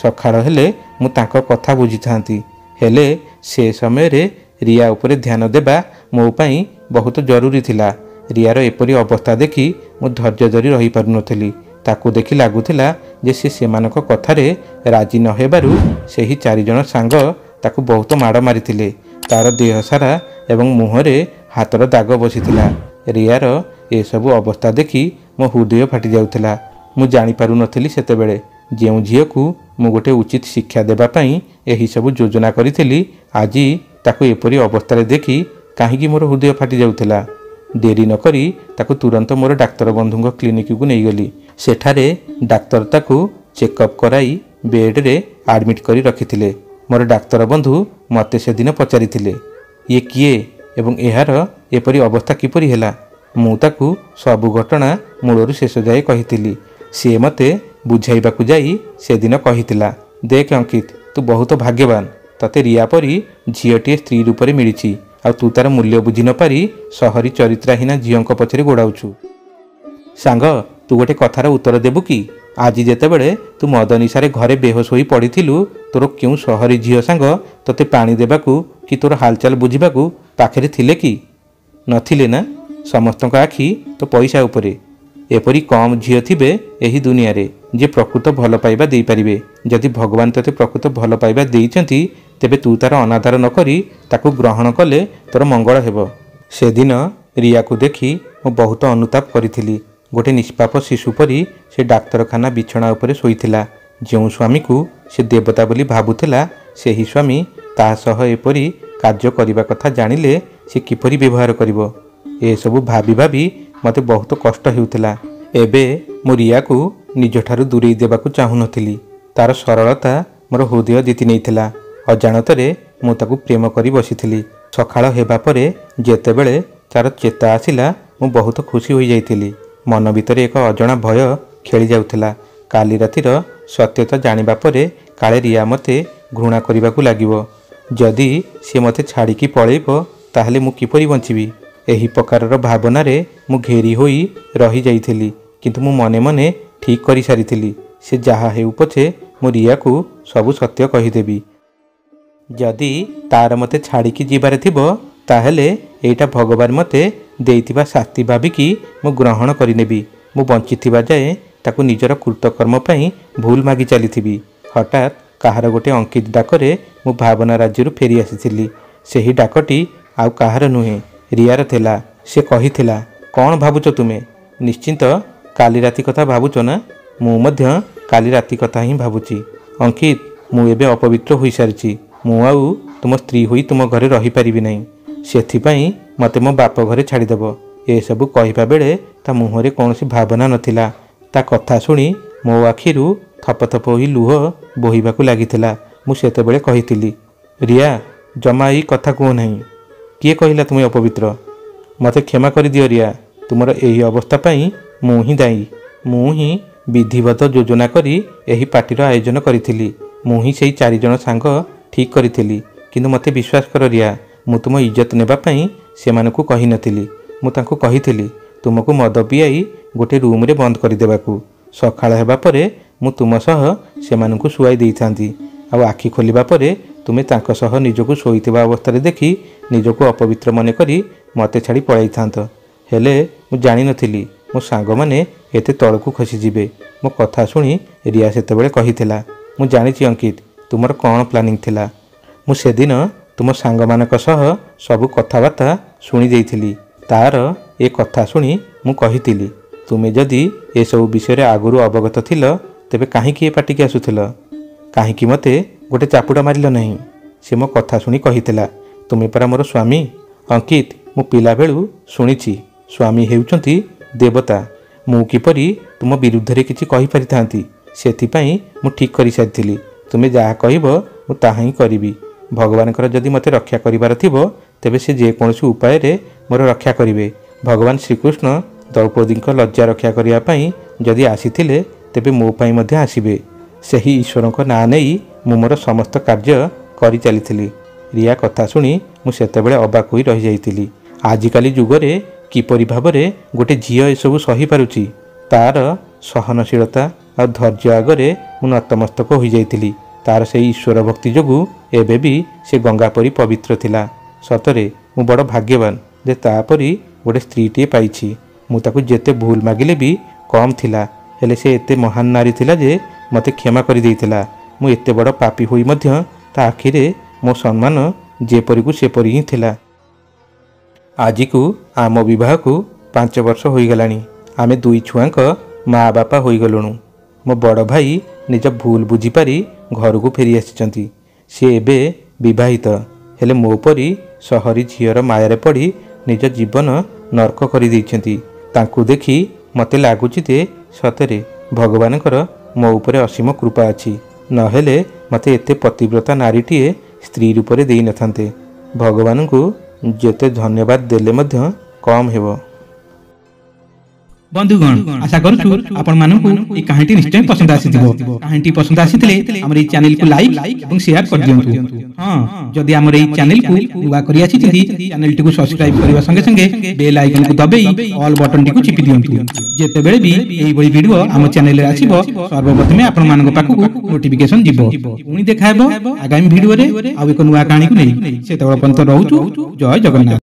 ସକାଳ ହେଲେ ମୁଁ ତାଙ୍କ କଥା ବୁଝିଥାନ୍ତି। ହେଲେ ସେ ସମୟରେ ରିୟା ଉପରେ ଧ୍ୟାନ ଦେବା ମୋ ପାଇଁ ବହୁତ ଜରୁରୀ ଥିଲା। ରିୟାର ଏପରି ଅବସ୍ଥା ଦେଖି ମୁଁ ଧୈର୍ଯ୍ୟ ଧରି ରହିପାରୁନଥିଲି। ତାକୁ ଦେଖି ଲାଗୁଥିଲା ଯେ ସେ ସେମାନଙ୍କ କଥାରେ ରାଜି ନ ହେବାରୁ ସେହି 4 ଜଣ ସାଙ୍ଗ ତାକୁ ବହୁତ ମାଡ଼ ମାରିଥିଲେ। ତାର ଦେହ ସାରା ଏବଂ ମୁହଁରେ ହାତର ଦାଗ ବସିଥିଲା। ରିୟାର ଏସବୁ ଅବସ୍ଥା ଦେଖି ମୋ ହୃଦୟ ଫାଟି ଯାଉଥିଲା। ମୁଁ ଜାଣିପାରୁନଥିଲି ସେତେବେଳେ ଯେଉଁ ଝିଅକୁ ମୁଁ ଗୋଟେ ଉଚିତ ଶିକ୍ଷା ଦେବା ପାଇଁ ଏହିସବୁ ଯୋଜନା କରିଥିଲି, ଆଜି ତାକୁ ଏପରି ଅବସ୍ଥାରେ ଦେଖି କାହିଁକି ମୋର ହୃଦୟ ଫାଟି ଯାଉଥିଲା। ଡେରି ନ କରି ତାକୁ ତୁରନ୍ତ ମୋର ଡାକ୍ତର ବନ୍ଧୁଙ୍କ କ୍ଲିନିକକୁ ନେଇଗଲି। ସେଠାରେ ଡାକ୍ତର ତାକୁ ଚେକଅପ୍ କରାଇ ବେଡ଼୍ରେ ଆଡ଼ମିଟ୍ କରି ରଖିଥିଲେ। ମୋର ଡାକ୍ତର ବନ୍ଧୁ ମୋତେ ସେଦିନ ପଚାରିଥିଲେ ଇଏ କିଏ ଏବଂ ଏହାର ଏପରି ଅବସ୍ଥା କିପରି ହେଲା। ମୁଁ ତାକୁ ସବୁ ଘଟଣା ମୂଳରୁ ଶେଷ ଯାଏ କହିଥିଲି। ସିଏ ମୋତେ ବୁଝାଇବାକୁ ଯାଇ ସେଦିନ କହିଥିଲା ଦେଖ ଅଙ୍କିତ, ତୁ ବହୁତ ଭାଗ୍ୟବାନ। ତତେ ରିୟା ପରି ଝିଅଟିଏ ସ୍ତ୍ରୀ ରୂପରେ ମିଳିଛି ଆଉ ତୁ ତାର ମୂଲ୍ୟ ବୁଝି ନ ପାରି ସହରୀ ଚରିତ୍ରାହୀନା ଝିଅଙ୍କ ପଛରେ ଗୋଡ଼ାଉଛୁ। ସାଙ୍ଗ, ତୁ ଗୋଟେ କଥାର ଉତ୍ତର ଦେବୁ କି? ଆଜି ଯେତେବେଳେ ତୁ ମଦ ନିଶାରେ ଘରେ ବେହୋସ ହୋଇ ପଡ଼ିଥିଲୁ, ତୋର କେଉଁ ସହରୀ ଝିଅ ସାଙ୍ଗ ତୋତେ ପାଣି ଦେବାକୁ କି ତୋର ହାଲଚାଲ ବୁଝିବାକୁ ପାଖରେ ଥିଲେ କି? ନଥିଲେ ନା? ସମସ୍ତଙ୍କ ଆଖି ତୋ ପଇସା ଉପରେ। ଏପରି କମ୍ ଝିଅ ଥିବେ ଏହି ଦୁନିଆରେ ଯିଏ ପ୍ରକୃତ ଭଲ ପାଇବା ଦେଇପାରିବେ। ଯଦି ଭଗବାନ ତୋତେ ପ୍ରକୃତ ଭଲ ପାଇବା ଦେଇଛନ୍ତି, ତେବେ ତୁ ତାର ଅନାଦର ନ କରି ତାକୁ ଗ୍ରହଣ କଲେ ତୋର ମଙ୍ଗଳ ହେବ। ସେଦିନ ରିୟାକୁ ଦେଖି ମୁଁ ବହୁତ ଅନୁତାପ କରିଥିଲି। ଗୋଟିଏ ନିଷ୍ପାପ ଶିଶୁ ପରି ସେ ଡାକ୍ତରଖାନା ବିଛଣା ଉପରେ ଶୋଇଥିଲା। ଯେଉଁ ସ୍ୱାମୀକୁ ସେ ଦେବତା ବୋଲି ଭାବୁଥିଲା, ସେହି ସ୍ୱାମୀ ତା ସହ ଏପରି କାର୍ଯ୍ୟ କରିବା କଥା ଜାଣିଲେ ସେ କିପରି ବ୍ୟବହାର କରିବ? ଏସବୁ ଭାବି ଭାବି ମୋତେ ବହୁତ କଷ୍ଟ ହେଉଥିଲା। ଏବେ ମୁଁ ରିୟାକୁ ନିଜଠାରୁ ଦୂରେଇ ଦେବାକୁ ଚାହୁଁନଥିଲି। ତାର ସରଳତା ମୋର ହୃଦୟ ଜିତି ନେଇଥିଲା। ଅଜାଣତରେ ମୁଁ ତାକୁ ପ୍ରେମ କରି ବସିଥିଲି। ସକାଳ ହେବା ପରେ ଯେତେବେଳେ ତାର ଚେତା ଆସିଲା, ମୁଁ ବହୁତ ଖୁସି ହୋଇଯାଇଥିଲି। ମନ ଭିତରେ ଏକ ଅଜଣା ଭୟ ଖେଳି ଯାଉଥିଲା। କାଲି ରାତିର ସତ୍ୟତା ଜାଣିବା ପରେ କାଳେ ରିୟା ମୋତେ ଘୃଣା କରିବାକୁ ଲାଗିବ। ଯଦି ସେ ମୋତେ ଛାଡ଼ିକି ପଳେଇବ, ତାହେଲେ ମୁଁ କିପରି ବଞ୍ଚିବି? ଏହି ପ୍ରକାରର ଭାବନାରେ ମୁଁ ଘେରି ହୋଇ ରହିଯାଇଥିଲି। କିନ୍ତୁ ମୁଁ ମନେ ମନେ ଠିକ୍ କରିସାରିଥିଲି, ସେ ଯାହା ହେଉ ପଛେ ମୁଁ ରିୟାକୁ ସବୁ ସତ୍ୟ କହିଦେବି। ଯଦି ତାର ମୋତେ ଛାଡ଼ିକି ଯିବାରେ ଥିବ, ତାହେଲେ ଏଇଟା ଭଗବାନ ମୋତେ ଦେଇଥିବା ଶାସ୍ତି ଭାବିକି ମୁଁ ଗ୍ରହଣ କରିନେବି। ମୁଁ ବଞ୍ଚିଥିବା ଯାଏ ତାକୁ ନିଜର କୃତକର୍ମ ପାଇଁ ଭୁଲ ମାଗି ଚାଲିଥିବି। ହଠାତ୍ କାହାର ଗୋଟିଏ ଅଙ୍କିତ ଡାକରେ ମୁଁ ଭାବନା ରାଜ୍ୟରୁ ଫେରି ଆସିଥିଲି। ସେହି ଡାକଟି ଆଉ କାହାର ନୁହେଁ, ରିୟାର ଥିଲା। ସେ କହିଥିଲା, କ'ଣ ଭାବୁଛ ତୁମେ? ନିଶ୍ଚିନ୍ତ କାଲି ରାତି କଥା ଭାବୁଛ ନା? ମୁଁ ମଧ୍ୟ କାଲି ରାତି କଥା ହିଁ ଭାବୁଛି। ଅଙ୍କିତ, ମୁଁ ଏବେ ଅପବିତ୍ର ହୋଇସାରିଛି। ମୁଁ ଆଉ ତୁମ ସ୍ତ୍ରୀ ହୋଇ ତୁମ ଘରେ ରହିପାରିବି ନାହିଁ। ସେଥିପାଇଁ ମୋତେ ମୋ ବାପ ଘରେ ଛାଡ଼ିଦେବ। ଏସବୁ କହିବା ବେଳେ ତା ମୁହଁରେ କୌଣସି ଭାବନା ନଥିଲା। ତା କଥା ଶୁଣି ମୋ ଆଖିରୁ ଥପ ଥପ ହୋଇ ଲୁହ ବୋହିବାକୁ ଲାଗିଥିଲା। ମୁଁ ସେତେବେଳେ କହିଥିଲି, ରିୟା, ଜମା ଏଇ କଥା କୁହ ନାହିଁ। କିଏ କହିଲା ତୁମେ ଅପବିତ୍ର? ମୋତେ କ୍ଷମା କରିଦିଅ ରିୟା। ତୁମର ଏହି ଅବସ୍ଥା ପାଇଁ ମୁଁ ହିଁ ଦାୟୀ। ମୁଁ ହିଁ ବିଧିବଦ୍ଧ ଯୋଜନା କରି ଏହି ପାର୍ଟିର ଆୟୋଜନ କରିଥିଲି। ମୁଁ ହିଁ ସେଇ 4 ଜଣ ସାଙ୍ଗ ଠିକ୍ କରିଥିଲି। କିନ୍ତୁ ମୋତେ ବିଶ୍ୱାସ କର ରିୟା, ମୁଁ ତୁମ ଇଜ୍ଜତ ନେବା ପାଇଁ ସେମାନଙ୍କୁ କହିନଥିଲି। ମୁଁ ତାଙ୍କୁ କହିଥିଲି ତୁମକୁ ମଦ ପିଆଇ ଗୋଟିଏ ରୁମ୍ରେ ବନ୍ଦ କରିଦେବାକୁ। ସକାଳ ହେବା ପରେ ମୁଁ ତୁମ ସହ ସେମାନଙ୍କୁ ଶୁଆଇ ଦେଇଥାନ୍ତି। ଆଉ ଆଖି ଖୋଲିବା ପରେ ତୁମେ ତାଙ୍କ ସହ ନିଜକୁ ଶୋଇଥିବା ଅବସ୍ଥାରେ ଦେଖି ନିଜକୁ ଅପବିତ୍ର ମନେ କରି ମୋତେ ଛାଡ଼ି ପଳାଇଥାନ୍ତ। ହେଲେ ମୁଁ ଜାଣିନଥିଲି ମୋ ସାଙ୍ଗମାନେ ଏତେ ତଳକୁ ଖସିଯିବେ। ମୋ କଥା ଶୁଣି ରିୟା ସେତେବେଳେ କହିଥିଲା, ମୁଁ ଜାଣିଛି ଅଙ୍କିତ, ତୁମର କ'ଣ ପ୍ଲାନିଂ ଥିଲା। ମୁଁ ସେଦିନ ତୁମ ସାଙ୍ଗମାନଙ୍କ ସହ ସବୁ କଥାବାର୍ତ୍ତା ଶୁଣି ଦେଇଥିଲି। ତାର ଏ କଥା ଶୁଣି ମୁଁ କହିଥିଲି, ତୁମେ ଯଦି ଏସବୁ ବିଷୟରେ ଆଗରୁ ଅବଗତ ଥିଲ, ତେବେ କାହିଁକି ଏ ପାର୍ଟିକି ଆସୁଥିଲ? କାହିଁକି ମୋତେ ଗୋଟେ ଚାପୁଡ଼ା ମାରିଲ ନାହିଁ? ସେ ମୋ କଥା ଶୁଣି କହିଥିଲା, ତୁମେ ପରା ମୋର ସ୍ୱାମୀ। ଅଙ୍କିତ, ମୁଁ ପିଲାବେଳୁ ଶୁଣିଛି ସ୍ୱାମୀ ହେଉଛନ୍ତି ଦେବତା। ମୁଁ କିପରି ତୁମ ବିରୁଦ୍ଧରେ କିଛି କହିପାରିଥାନ୍ତି? ସେଥିପାଇଁ ମୁଁ ଠିକ୍ କରିସାରିଥିଲି, ତୁମେ ଯାହା କହିବ ମୁଁ ତାହା ହିଁ କରିବି। ଭଗବାନଙ୍କର ଯଦି ମୋତେ ରକ୍ଷା କରିବାର ଥିବ, ତେବେ ସେ ଯେକୌଣସି ଉପାୟରେ ମୋର ରକ୍ଷା କରିବେ। ଭଗବାନ ଶ୍ରୀକୃଷ୍ଣ ଦ୍ରୌପଦୀଙ୍କ ଲଜ୍ଜା ରକ୍ଷା କରିବା ପାଇଁ ଯଦି ଆସିଥିଲେ, ତେବେ ମୋ ପାଇଁ ମଧ୍ୟ ଆସିବେ। ସେହି ଈଶ୍ୱରଙ୍କ ନାଁ ନେଇ ମୁଁ ମୋର ସମସ୍ତ କାର୍ଯ୍ୟ କରିଚାଲିଥିଲି। ରିୟା କଥା ଶୁଣି ମୁଁ ସେତେବେଳେ ଅବାକ୍ ହୋଇ ରହିଯାଇଥିଲି। ଆଜିକାଲି ଯୁଗରେ କିପରି ଭାବରେ ଗୋଟେ ଝିଅ ଏସବୁ ସହିପାରୁଛି, ତାର ସହନଶୀଳତା ଆଉ ଧୈର୍ଯ୍ୟ ଆଗରେ ମୁଁ ନତମସ୍ତକ ହୋଇଯାଇଥିଲି। ତାର ସେହି ଈଶ୍ୱର ଭକ୍ତି ଯୋଗୁଁ ଏବେ ବି ସେ ଗଙ୍ଗା ପରି ପବିତ୍ର ଥିଲା। ସତରେ ମୁଁ ବଡ଼ ଭାଗ୍ୟବାନ ଯେ ତାପରି ଗୋଟେ ସ୍ତ୍ରୀଟିଏ ପାଇଛି। ମୁଁ ତାକୁ ଯେତେ ଭୁଲ ମାଗିଲେ ବି କମ୍ ଥିଲା। ହେଲେ ସେ ଏତେ ମହାନ ନାରୀ ଥିଲା ଯେ ମୋତେ କ୍ଷମା କରିଦେଇଥିଲା। ମୁଁ ଏତେ ବଡ଼ ପାପୀ ହୋଇ ମଧ୍ୟ ତା ଆଖିରେ ମୋ ସମ୍ମାନ ଯେପରିକୁ ସେପରି ହିଁ ଥିଲା। ଆଜିକୁ ଆମ ବିବାହକୁ 5 ବର୍ଷ ହୋଇଗଲାଣି। ଆମେ 2 ଛୁଆଙ୍କ ମା' ବାପା ହୋଇଗଲୁଣୁ। ମୋ ବଡ଼ ଭାଇ ନିଜ ଭୁଲ ବୁଝିପାରି ଘରକୁ ଫେରି ଆସିଛନ୍ତି। ସେ ଏବେ ବିବାହିତ, ହେଲେ ମୋ ପରି ସହରୀ ଝିଅର ମାୟାରେ ପଡ଼ି ନିଜ ଜୀବନ ନର୍କ କରିଦେଇଛନ୍ତି। ତାଙ୍କୁ ଦେଖି ମୋତେ ଲାଗୁଛି ଯେ ସତରେ ଭଗବାନଙ୍କର ମୋ ଉପରେ ଅସୀମ କୃପା ଅଛି। ନହେଲେ ମୋତେ ଏତେ ପତିବ୍ରତା ନାରୀଟିଏ ସ୍ତ୍ରୀ ରୂପରେ ଦେଇନଥାନ୍ତେ। ଭଗବାନଙ୍କୁ ଯେତେ ଧନ୍ୟବାଦ ଦେଲେ ମଧ୍ୟ କମ୍ ହେବ। बंधुगण आशा करूछु आपण मानकु ए कहानी निश्चय पसंद आसीथिबो। कहानी पसंद आसीथिले हमर ए चैनल को लाइक एवं शेयर कर दियंतु। हां जदि हमर ए चैनल को नुवा करि आछिथि चैनल टी को सब्सक्राइब करबा संगे संगे बेल आइकन को दबेई ऑल बटन टी को चिपि दियंतु। जेते बेले भी एई बडी वीडियो हम चैनल रे आसीबो सर्वप्रथमे आपण मानक पाखु नोटिफिकेशन दिबो। पुनी देखाबो आगामी वीडियो रे आ एको नुवा कहानी को नै। सेतबेला पंत रहउछु। जय जगन्नाथ।